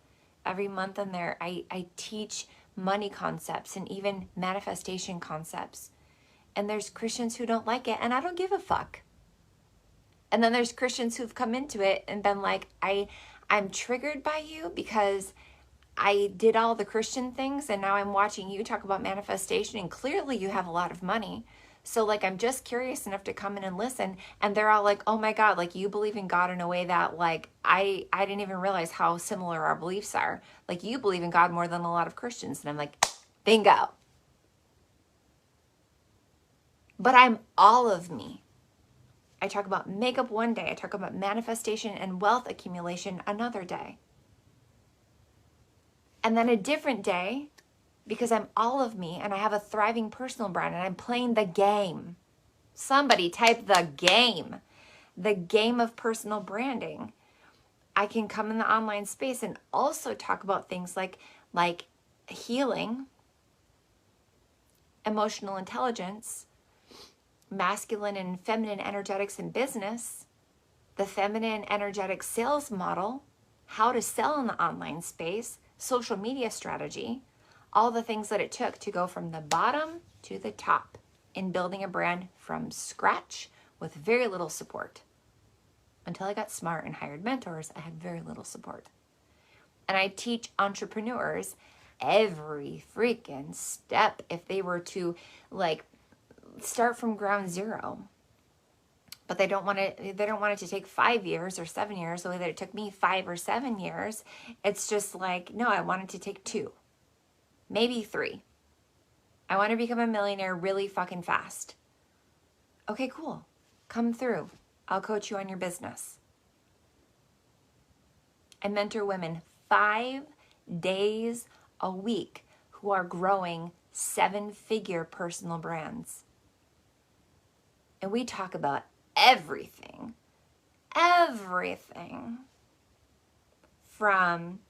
Every month in there, I teach money concepts and even manifestation concepts. And there's Christians who don't like it, and I don't give a fuck. And then there's Christians who've come into it and been like, I'm triggered by you because I did all the Christian things and now I'm watching you talk about manifestation and clearly you have a lot of money. So like, I'm just curious enough to come in and listen. And they're all like, oh my God, like you believe in God in a way that like, I didn't even realize how similar our beliefs are. Like you believe in God more than a lot of Christians. And I'm like, bingo. But I'm all of me. I talk about makeup one day. I talk about manifestation and wealth accumulation another day. And then a different day, because I'm all of me and I have a thriving personal brand and I'm playing the game. Somebody type the game of personal branding. I can come in the online space and also talk about things like healing, emotional intelligence, masculine and feminine energetics in business, the feminine energetic sales model, how to sell in the online space, social media strategy, all the things that it took to go from the bottom to the top in building a brand from scratch with very little support. Until I got smart and hired mentors, I had very little support. And I teach entrepreneurs every freaking step if they were to like start from ground zero. But they don't want it to take 5 years or 7 years the way that it took me 5 or 7 years. It's just like, no, I want it to take 2, maybe 3. I want to become a millionaire really fucking fast. Okay, cool. Come through. I'll coach you on your business. I mentor women 5 days a week who are growing 7-figure personal brands. And we talk about everything from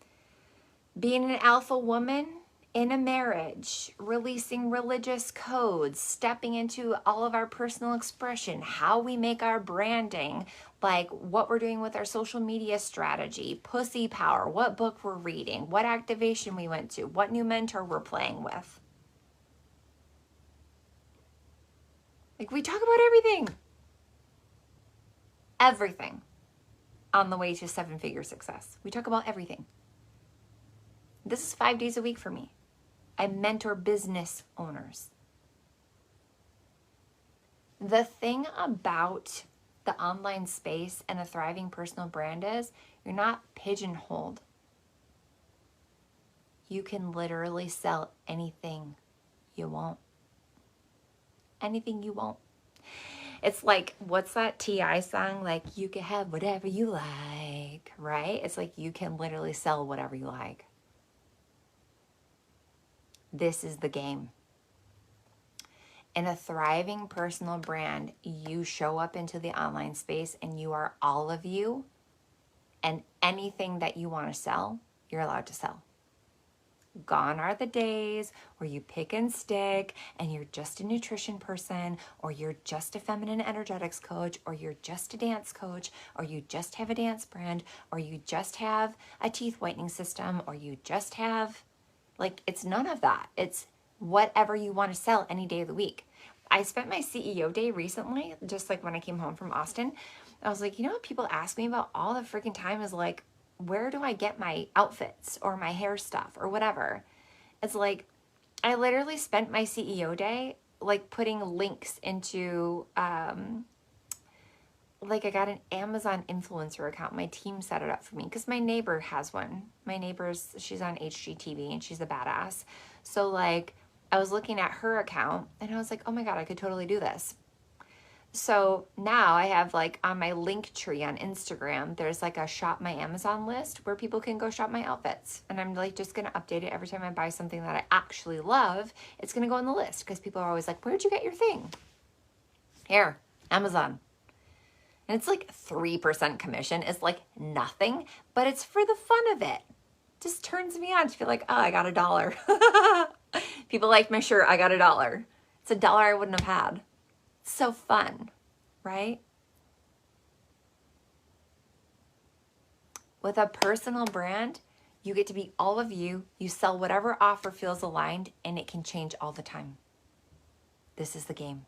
being an alpha woman in a marriage, releasing religious codes, stepping into all of our personal expression, how we make our branding, like what we're doing with our social media strategy, pussy power, what book we're reading, what activation we went to, what new mentor we're playing with. Like we talk about everything on the way to 7-figure success. We talk about everything. This is 5 days a week for me. I mentor business owners. The thing about the online space and a thriving personal brand is you're not pigeonholed. You can literally sell anything you want. Anything you want. It's like, what's that T.I. song? Like, you can have whatever you like, right? It's like you can literally sell whatever you like. This is the game. In a thriving personal brand, you show up into the online space and you are all of you, and anything that you want to sell, you're allowed to sell. Gone are the days where you pick and stick and you're just a nutrition person, or you're just a feminine energetics coach, or you're just a dance coach, or you just have a dance brand, or you just have a teeth whitening system, or you just have, like, it's none of that. It's whatever you want to sell any day of the week. I spent my CEO day recently, just like when I came home from Austin. I was like, you know what people ask me about all the freaking time is like, where do I get my outfits or my hair stuff or whatever? It's like, I literally spent my CEO day like putting links into like I got an Amazon influencer account. My team set it up for me because my neighbor has one. My neighbor's, she's on HGTV and she's a badass. So like I was looking at her account and I was like, oh my God, I could totally do this. So now I have like on my link tree on Instagram, there's like a shop my Amazon list where people can go shop my outfits. And I'm like just gonna update it every time I buy something that I actually love. It's gonna go on the list because people are always like, where'd you get your thing? Here, Amazon. And it's like 3% commission. It's like nothing, but it's for the fun of it. Just turns me on to feel like, oh, I got $1. People like my shirt, I got $1. It's $1 I wouldn't have had. It's so fun, right? With a personal brand, you get to be all of you. You sell whatever offer feels aligned, and it can change all the time. This is the game.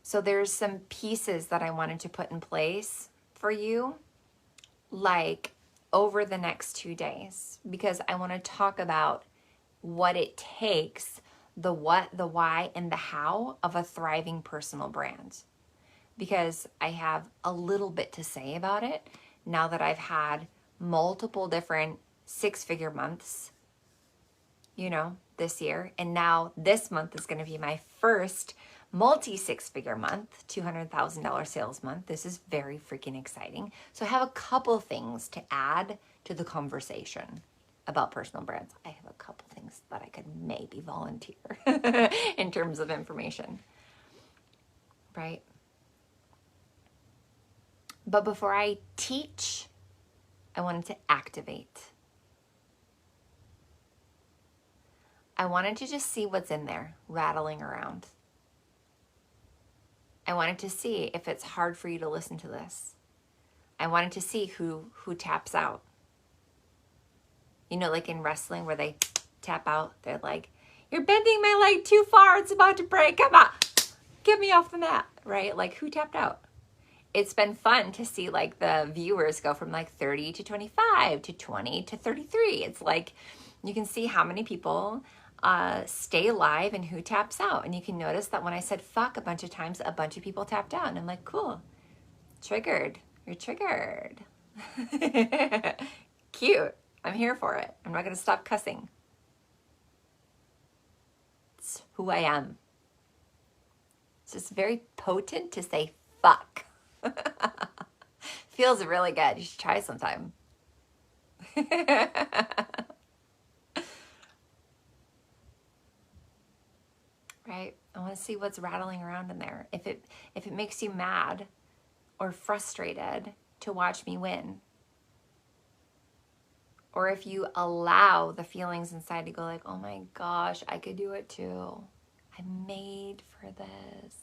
So there's some pieces that I wanted to put in place for you, like over the next 2 days, because I want to talk about what it takes, the what, the why, and the how of a thriving personal brand. Because I have a little bit to say about it now that I've had multiple different 6-figure months, you know, this year. And now this month is going to be my first multi-6-figure month, $200,000 sales month. This is very freaking exciting. So I have a couple things to add to the conversation about personal brands. I have a couple things that I could maybe volunteer in terms of information, right? But before I teach, I wanted to activate. I wanted to just see what's in there rattling around. I wanted to see if it's hard for you to listen to this. I wanted to see who taps out. You know, like in wrestling where they tap out, they're like, you're bending my leg too far, it's about to break, come on, get me off the mat, right? Like who tapped out? It's been fun to see like the viewers go from like 30 to 25 to 20 to 33. It's like you can see how many people stay alive and who taps out. And you can notice that when I said fuck a bunch of times, a bunch of people tapped out. And I'm like, cool, triggered, you're triggered. Cute, I'm here for it. I'm not gonna stop cussing. It's who I am. It's just very potent to say fuck. Feels really good. You should try sometime. Right? I want to see what's rattling around in there. If it makes you mad or frustrated to watch me win, or if you allow the feelings inside to go like, oh my gosh, I could do it too. I'm made for this.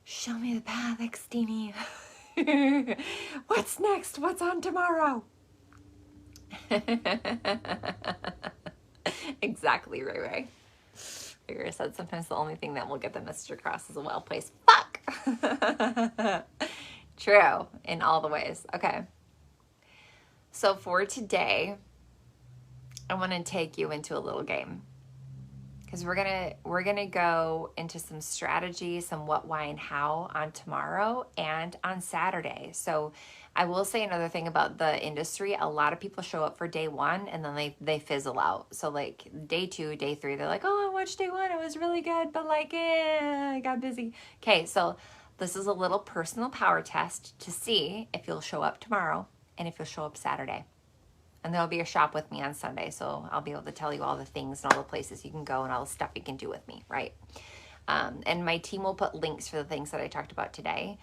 Show me the path, Xtini. What's next? What's on tomorrow? Exactly, Ray Ray. Ray said sometimes the only thing that will get the message across is a well-placed fuck. True, in all the ways. Okay. So for today, I want to take you into a little game. Because we're gonna go into some strategy, some what, why, and how on tomorrow and on Saturday. So I will say another thing about the industry. A lot of people show up for day one and then they fizzle out. So like day 2, day 3, they're like, oh, I watched day 1. It was really good, but like, I got busy. Okay, so this is a little personal power test to see if you'll show up tomorrow and if you'll show up Saturday. And there'll be a shop with me on Sunday, so I'll be able to tell you all the things and all the places you can go and all the stuff you can do with me, right? And my team will put links for the things that I talked about today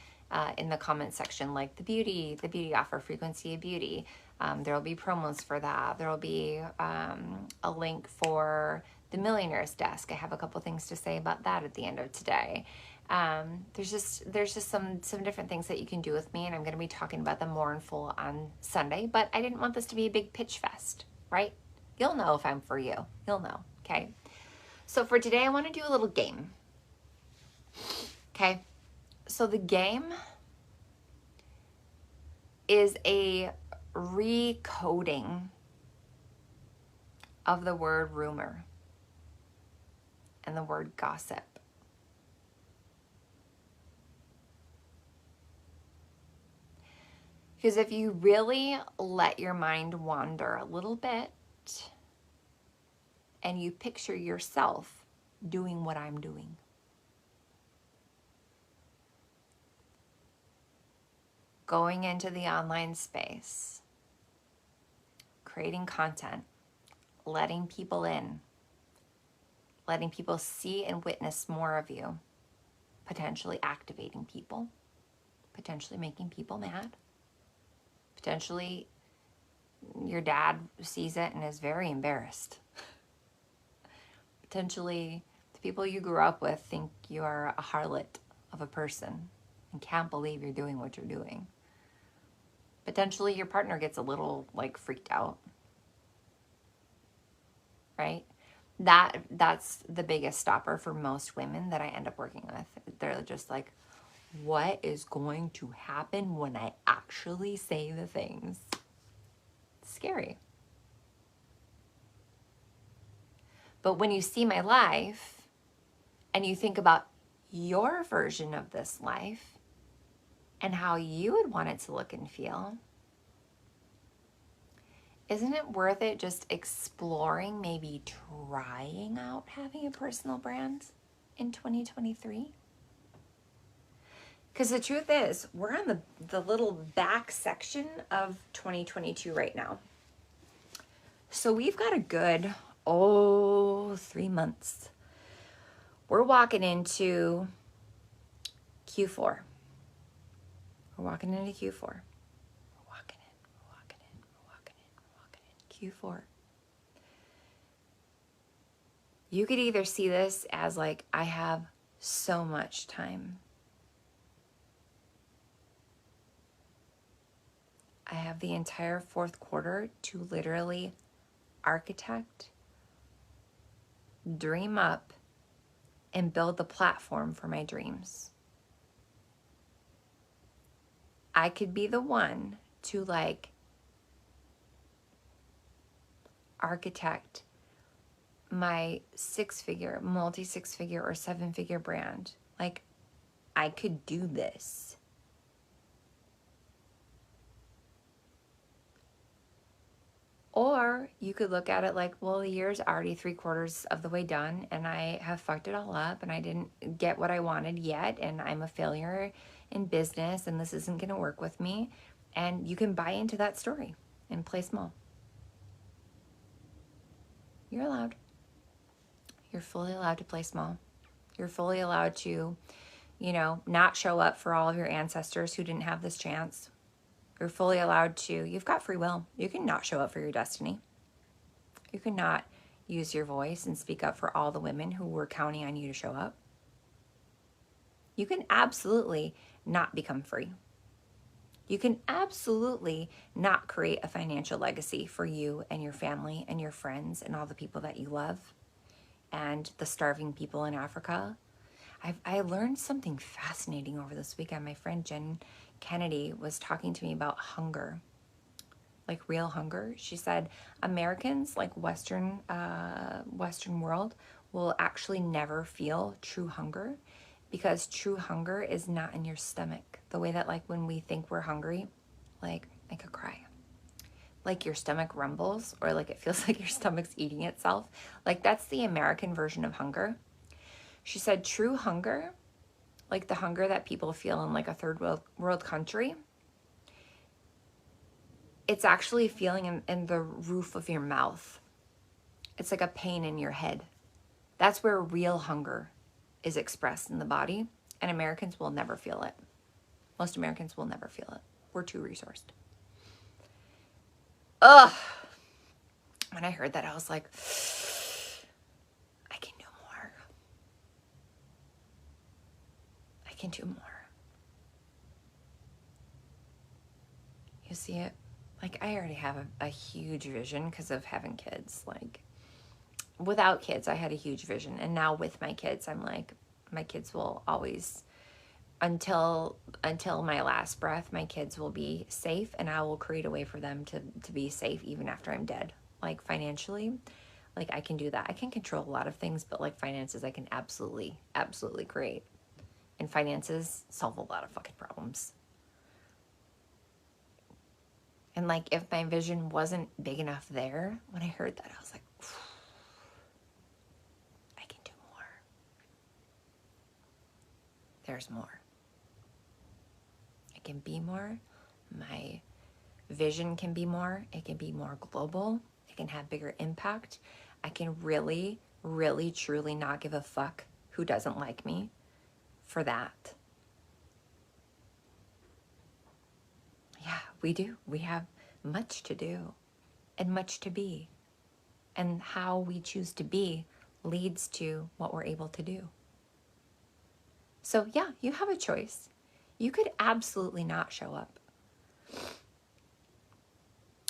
in the comment section, like the beauty offer, frequency of beauty. There will be promos for that. There will be a link for the Millionaire's Desk. I have a couple things to say about that at the end of today. There's just some different things that you can do with me, and I'm going to be talking about them more in full on Sunday, but I didn't want this to be a big pitch fest, right? You'll know if I'm for you. You'll know, okay? So for today, I want to do a little game, okay? So the game is a recoding of the word rumor. and the word gossip. Because if you really let your mind wander a little bit and you picture yourself doing what I'm doing, going into the online space, creating content, letting people in, letting people see and witness more of you, potentially activating people, potentially making people mad, potentially your dad sees it and is very embarrassed. Potentially the people you grew up with think you are a harlot of a person and can't believe you're doing what you're doing. Potentially your partner gets a little like freaked out, right? That's the biggest stopper for most women that I end up working with. They're just like, what is going to happen when I actually say the things? It's scary. But when you see my life and you think about your version of this life and how you would want it to look and feel, isn't it worth it just exploring, maybe trying out having a personal brand in 2023? Because the truth is, we're on the little back section of 2022 right now. So we've got a good, 3 months. We're walking into Q4. We're walking into Q4. We're walking in Q4. You could either see this as like, I have so much time. I have the entire fourth quarter to literally architect, dream up, and build the platform for my dreams. I could be the one to like architect my six-figure, multi-six-figure, or seven-figure brand. Like, I could do this. Or you could look at it like, well, the year's already 3/4 of the way done and I have fucked it all up and I didn't get what I wanted yet and I'm a failure in business and this isn't going to work with me. And you can buy into that story and play small. You're allowed. You're fully allowed to play small. You're fully allowed to, not show up for all of your ancestors who didn't have this chance. You're fully allowed to, you've got free will. You can not show up for your destiny. You can not use your voice and speak up for all the women who were counting on you to show up. You can absolutely not become free. You can absolutely not create a financial legacy for you and your family and your friends and all the people that you love and the starving people in Africa. I learned something fascinating over this weekend. My friend Jen Kennedy was talking to me about hunger, like real hunger. She said Americans, like Western world, will actually never feel true hunger because true hunger is not in your stomach. The way that like when we think we're hungry, like I could cry. Like your stomach rumbles or like it feels like your stomach's eating itself. Like that's the American version of hunger. She said true hunger, like the hunger that people feel in like a third world country, it's actually feeling in the roof of your mouth. It's like a pain in your head. That's where real hunger is expressed in the body, and Americans will never feel it. Most Americans will never feel it. We're too resourced. Ugh. When I heard that, I was like, I can do more. I can do more. You see it? Like, I already have a huge vision because of having kids. Like, without kids, I had a huge vision. And now with my kids, I'm like, my kids will always, until my last breath, my kids will be safe. And I will create a way for them to be safe even after I'm dead. Like, financially, Like I can do that. I can control a lot of things, but like finances, I can absolutely, absolutely create. And finances solve a lot of fucking problems. And like if my vision wasn't big enough there, when I heard that, I was like, I can do more. There's more. I can be more. My vision can be more. It can be more global. It can have bigger impact. I can really, really, truly not give a fuck who doesn't like me for that. Yeah, we do. We have much to do and much to be. And how we choose to be leads to what we're able to do. So yeah, you have a choice. You could absolutely not show up.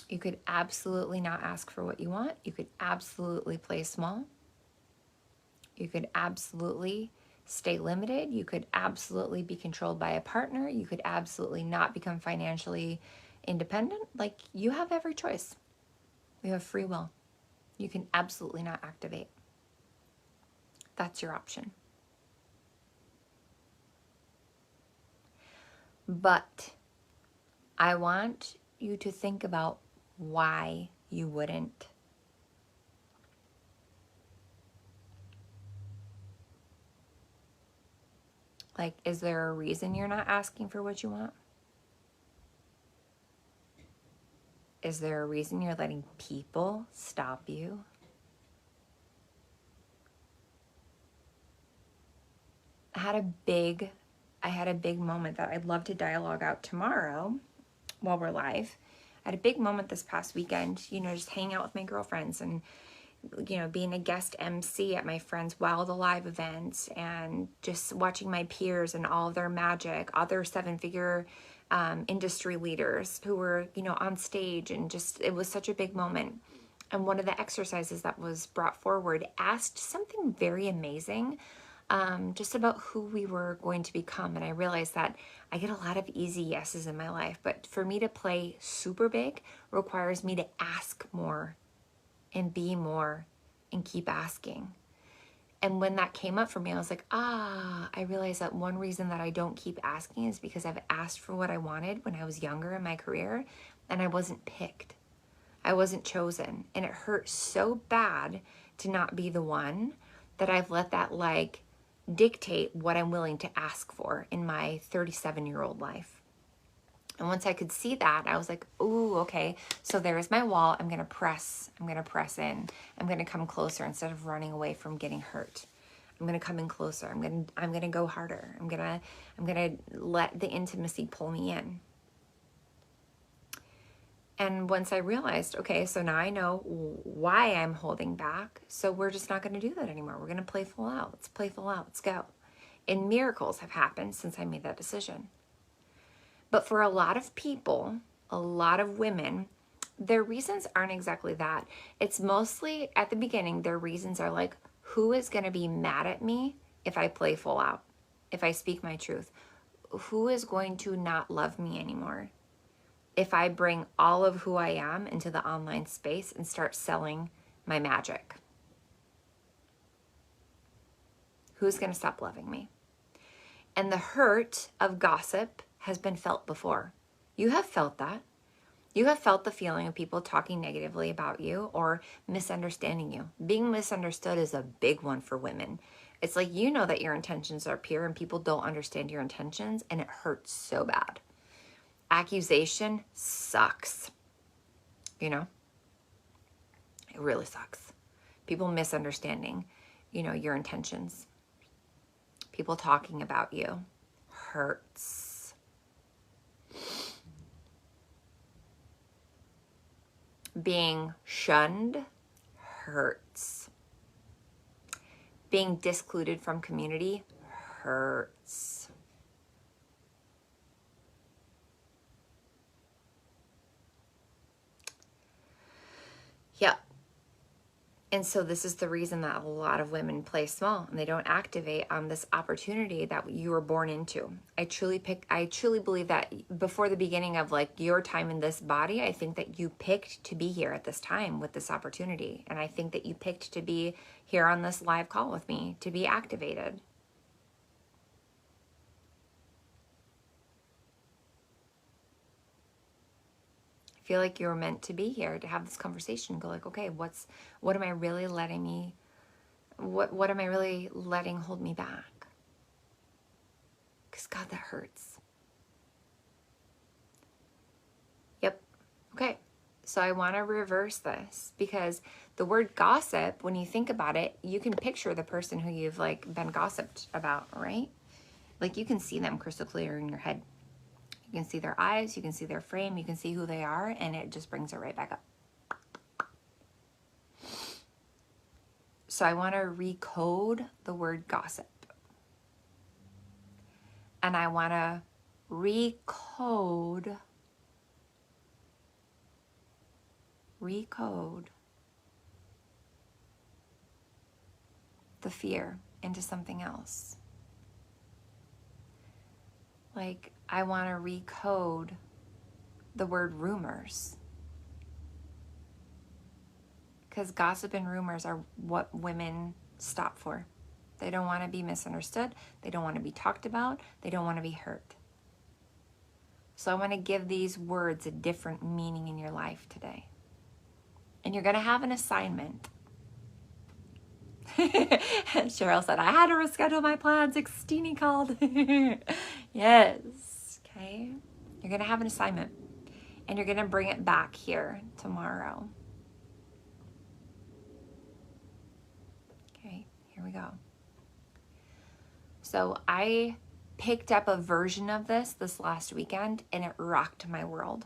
You could absolutely not ask for what you want. You could absolutely play small. You could absolutely stay limited. You could absolutely be controlled by a partner. You could absolutely not become financially independent. Like, you have every choice. You have free will. You can absolutely not activate. That's your option. But I want you to think about why you wouldn't. Like, is there a reason you're not asking for what you want? Is there a reason you're letting people stop you? I had a big moment that I'd love to dialogue out tomorrow while we're live. I had a big moment this past weekend, just hanging out with my girlfriends and, being a guest MC at my friend's Wild Alive event and just watching my peers and all of their magic, other 7-figure industry leaders who were, on stage, and just, it was such a big moment. And one of the exercises that was brought forward asked something very amazing, just about who we were going to become. And I realized that I get a lot of easy yeses in my life, but for me to play super big requires me to ask more and be more and keep asking. And when that came up for me, I was like, I realized that one reason that I don't keep asking is because I've asked for what I wanted when I was younger in my career, and I wasn't picked. I wasn't chosen. And it hurt so bad to not be the one that I've let that dictate what I'm willing to ask for in my 37-year-old life. And once I could see that, I was like, ooh, okay, so there's my wall. I'm going to press in. I'm going to come closer instead of running away from getting hurt. I'm going to come in closer. I'm going to go harder. I'm going to let the intimacy pull me in. And once I realized, okay, so now I know why I'm holding back, so we're just not going to do that anymore. We're going to play full out. Let's play full out. Let's go. And miracles have happened since I made that decision. But for a lot of people, a lot of women, their reasons aren't exactly that. It's mostly, at the beginning, their reasons are like, who is going to be mad at me if I play full out, if I speak my truth? Who is going to not love me anymore if I bring all of who I am into the online space and start selling my magic? Who's going to stop loving me? And the hurt of gossip has been felt before. You have felt that. You have felt the feeling of people talking negatively about you or misunderstanding you. Being misunderstood is a big one for women. It's like, that your intentions are pure and people don't understand your intentions, and it hurts so bad. Accusation sucks. It really sucks. People misunderstanding, your intentions. People talking about you hurts. Being shunned hurts. Being discluded from community hurts. Yep. And so this is the reason that a lot of women play small and they don't activate on this opportunity that you were born into. I truly believe that before the beginning of like your time in this body, I think that you picked to be here at this time with this opportunity. And I think that you picked to be here on this live call with me, to be activated. I feel like you're meant to be here to have this conversation. Go like, okay, what am I really letting me, what am I really letting hold me back? Because God, that hurts. Yep. Okay. So I want to reverse this because the word gossip, when you think about it, you can picture the person who you've like been gossiped about, right? Like you can see them crystal clear in your head. You can see their eyes, you can see their frame, you can see who they are, and it just brings it right back up. So I want to recode the word gossip. And I want to recode the fear into something else. Like, I want to recode the word rumors. Because gossip and rumors are what women stop for. They don't want to be misunderstood. They don't want to be talked about. They don't want to be hurt. So I want to give these words a different meaning in your life today. And you're going to have an assignment. Cheryl said, I had to reschedule my plans. Xtini called. Yes. Okay. You're going to have an assignment. And you're going to bring it back here tomorrow. Okay. Here we go. So I picked up a version of this last weekend and it rocked my world.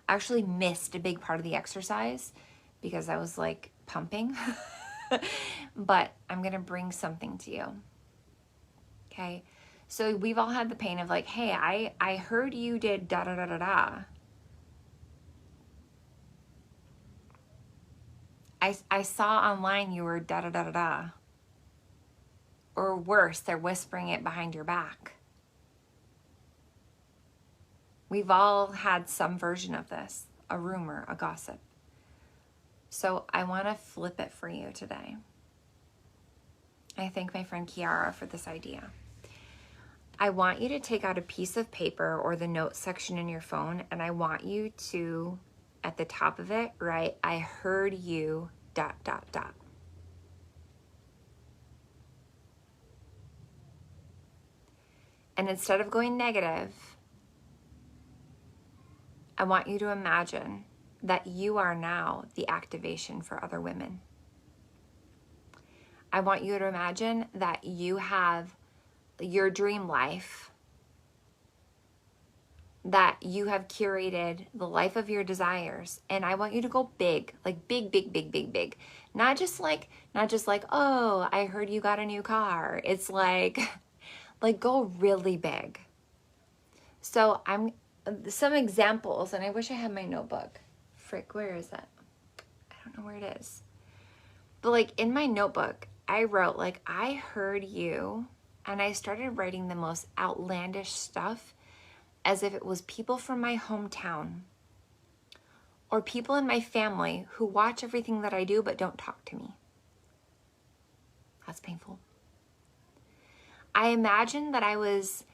I actually missed a big part of the exercise because I was like pumping. But I'm going to bring something to you. Okay. So we've all had the pain of like, hey, I heard you did da da da da da. I saw online you were da da da da da. Or worse, they're whispering it behind your back. We've all had some version of this, a rumor, a gossip. So I want to flip it for you today. I thank my friend Kiara for this idea. I want you to take out a piece of paper or the notes section in your phone, and I want you to, at the top of it, write, I heard you, ... And instead of going negative, I want you to imagine that you are now the activation for other women. I want you to imagine that you have your dream life, that you have curated the life of your desires. And I want you to go big, like big, big, big, big, big. Not just like, oh, I heard you got a new car. It's like go really big. So some examples, and I wish I had my notebook. Frick, where is that? I don't know where it is. But like in my notebook, I wrote like, I heard you, and I started writing the most outlandish stuff as if it was people from my hometown or people in my family who watch everything that I do but don't talk to me. That's painful. I imagined that I was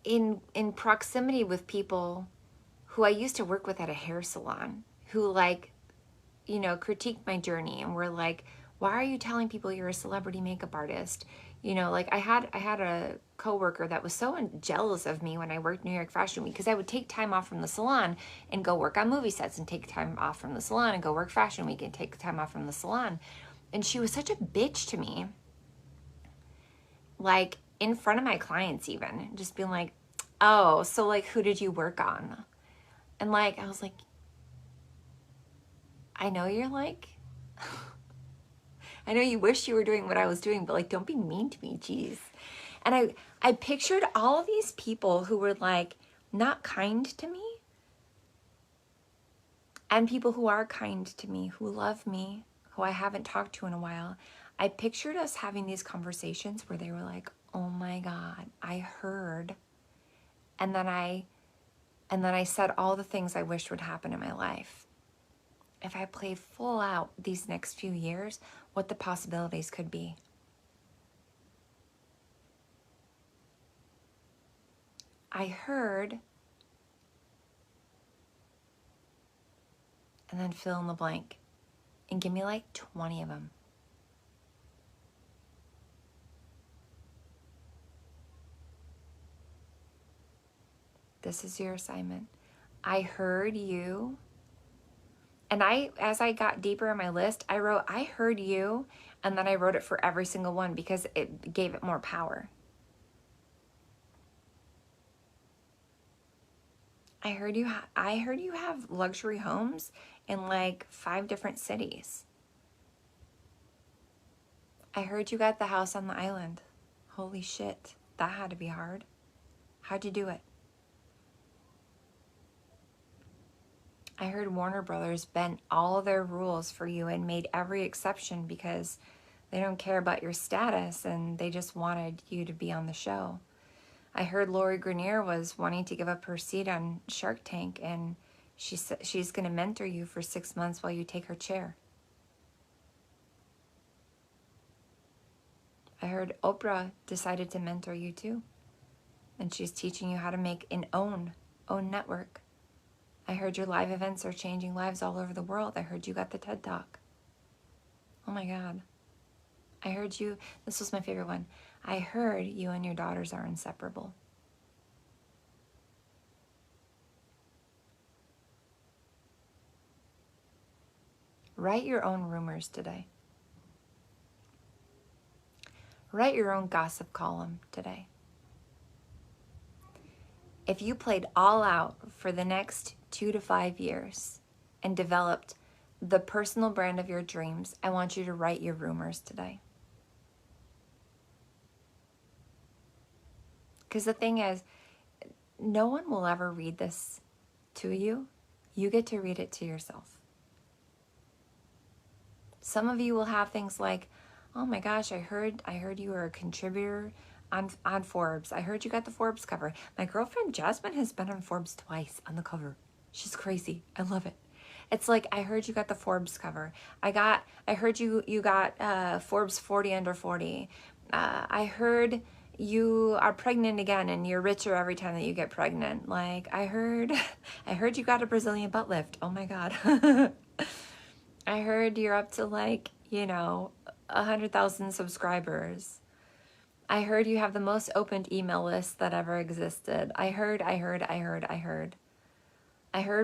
in proximity with people who I used to work with at a hair salon who like, you know, critiqued my journey and were like, why are you telling people you're a celebrity makeup artist? You know, like I had a coworker that was so jealous of me when I worked New York Fashion Week because I would take time off from the salon and go work on movie sets and take time off from the salon and go work Fashion Week and take time off from the salon. And she was such a bitch to me, like in front of my clients even, just being like, oh, so like who did you work on? And like, I was like, I know you're like, I know you wish you were doing what I was doing, but like, don't be mean to me, geez. And I pictured all of these people who were like not kind to me. and people who are kind to me, who love me, who I haven't talked to in a while. I pictured us having these conversations where they were like, oh my God, I heard. And then I said all the things I wished would happen in my life. If I play full out these next few years, what the possibilities could be. I heard, and then fill in the blank, and give me like 20 of them. This is your assignment. I heard you. And as I got deeper in my list, I wrote, I heard you. And then I wrote it for every single one because it gave it more power. I heard you have luxury homes in like 5 different cities. I heard you got the house on the island. Holy shit, that had to be hard. How'd you do it? I heard Warner Brothers bent all of their rules for you and made every exception because they don't care about your status and they just wanted you to be on the show. I heard Lori Grenier was wanting to give up her seat on Shark Tank, and she's going to mentor you for 6 months while you take her chair. I heard Oprah decided to mentor you too, and she's teaching you how to make an own network. I heard your live events are changing lives all over the world. I heard you got the TED Talk. Oh my God. I heard you, this was my favorite one. I heard you and your daughters are inseparable. Write your own rumors today. Write your own gossip column today. If you played all out for the next 2 to 5 years and developed the personal brand of your dreams, I want you to write your rumors today. Because the thing is, no one will ever read this to you. You get to read it to yourself. Some of you will have things like, oh my gosh, I heard you were a contributor on Forbes. I heard you got the Forbes cover. My girlfriend Jasmine has been on Forbes twice on the cover. She's crazy. I love it. It's like, I heard you got the Forbes cover. I heard you got Forbes 40 under 40. I heard you are pregnant again and you're richer every time that you get pregnant. Like, I heard you got a Brazilian butt lift. Oh my God. I heard you're up to 100,000 subscribers. I heard you have the most opened email list that ever existed. I heard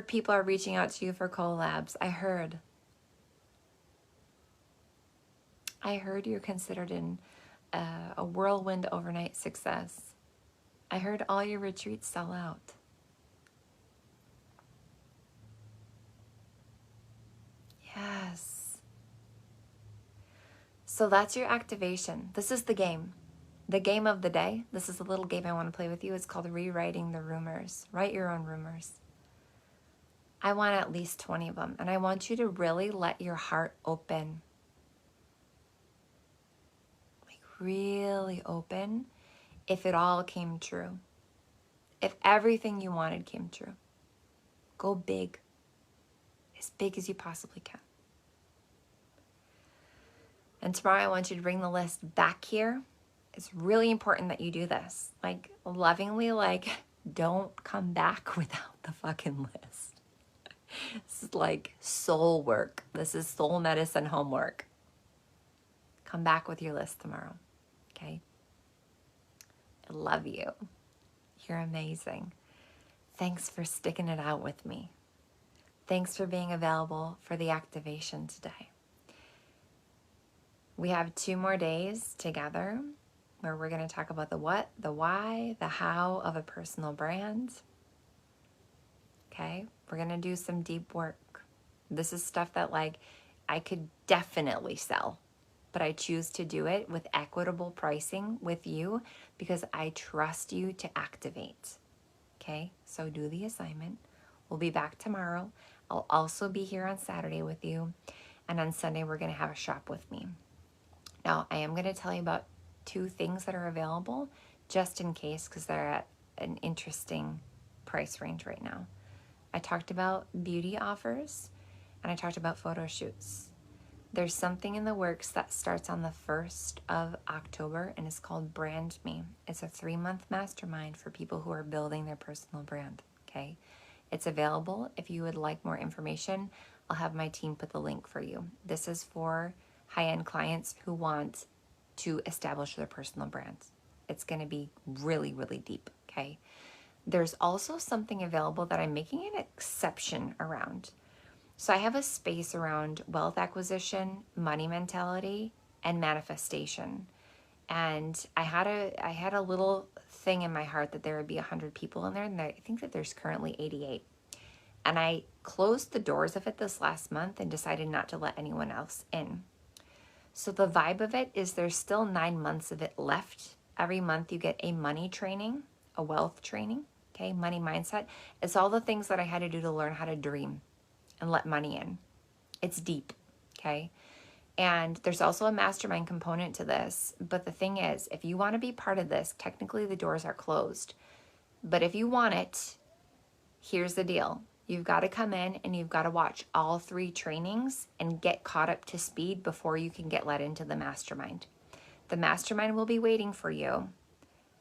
people are reaching out to you for collabs. I heard you're considered a whirlwind overnight success. I heard all your retreats sell out. Yes. So that's your activation. This is the game. The game of the day. This is a little game I want to play with you. It's called rewriting the rumors. Write your own rumors. I want at least 20 of them. And I want you to really let your heart open. Like really open if it all came true. If everything you wanted came true. Go big. As big as you possibly can. And tomorrow I want you to bring the list back here. It's really important that you do this. Like, lovingly, don't come back without the fucking list. This is like soul work. This is soul medicine homework. Come back with your list tomorrow, okay? I love you. You're amazing. Thanks for sticking it out with me. Thanks for being available for the activation today. We have 2 more days together where we're going to talk about the what, the why, the how of a personal brand. Okay? We're going to do some deep work. This is stuff that I could definitely sell, but I choose to do it with equitable pricing with you because I trust you to activate. Okay? So do the assignment. We'll be back tomorrow. I'll also be here on Saturday with you. And on Sunday, we're going to have a shop with me. Now, I am going to tell you about 2 things that are available just in case, because they're at an interesting price range right now. I talked about beauty offers and I talked about photo shoots. There's something in the works that starts on the 1st of October and is called Brand Me. It's a 3-month mastermind for people who are building their personal brand, okay? It's available. If you would like more information, I'll have my team put the link for you. This is for high-end clients who want to establish their personal brands. It's going to be really, really deep, okay? There's also something available that I'm making an exception around. So I have a space around wealth acquisition, money mentality, and manifestation. And I had a little thing in my heart that there would be 100 people in there, and I think that there's currently 88. And I closed the doors of it this last month and decided not to let anyone else in. So the vibe of it is there's still 9 months of it left. Every month you get a money training, a wealth training, okay, money mindset. It's all the things that I had to do to learn how to dream and let money in. It's deep, okay? And there's also a mastermind component to this. But the thing is, if you want to be part of this, technically the doors are closed. But if you want it, here's the deal. You've got to come in and you've got to watch all 3 trainings and get caught up to speed before you can get let into the mastermind. The mastermind will be waiting for you,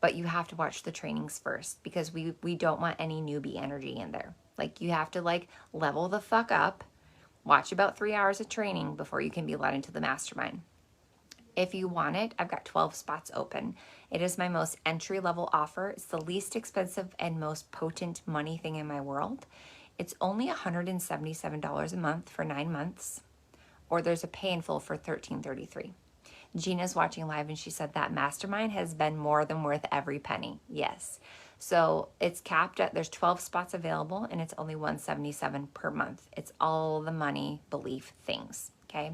but you have to watch the trainings first because we don't want any newbie energy in there. Like, you have to level the fuck up, watch about 3 hours of training before you can be let into the mastermind. If you want it, I've got 12 spots open. It is my most entry-level offer. It's the least expensive and most potent money thing in my world. It's only $177 a month for 9 months, or there's a pay in full for $13.33. Gina's watching live and she said that mastermind has been more than worth every penny. Yes. So it's capped at, there's 12 spots available and it's only $177 per month. It's all the money belief things, okay?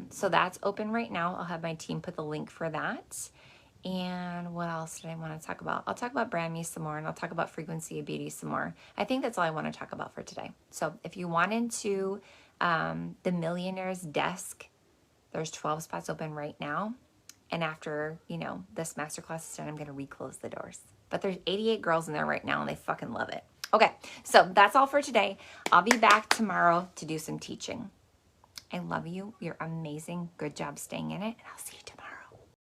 So that's open right now. I'll have my team put the link for that. And what else did I want to talk about? I'll talk about Brand Me some more, and I'll talk about Frequency of Beauty some more. I think that's all I want to talk about for today. So if you want into the Millionaire's Desk, there's 12 spots open right now. And after, this masterclass is done, I'm going to reclose the doors. But there's 88 girls in there right now, and they fucking love it. Okay, so that's all for today. I'll be back tomorrow to do some teaching. I love you. You're amazing. Good job staying in it, and I'll see you tomorrow.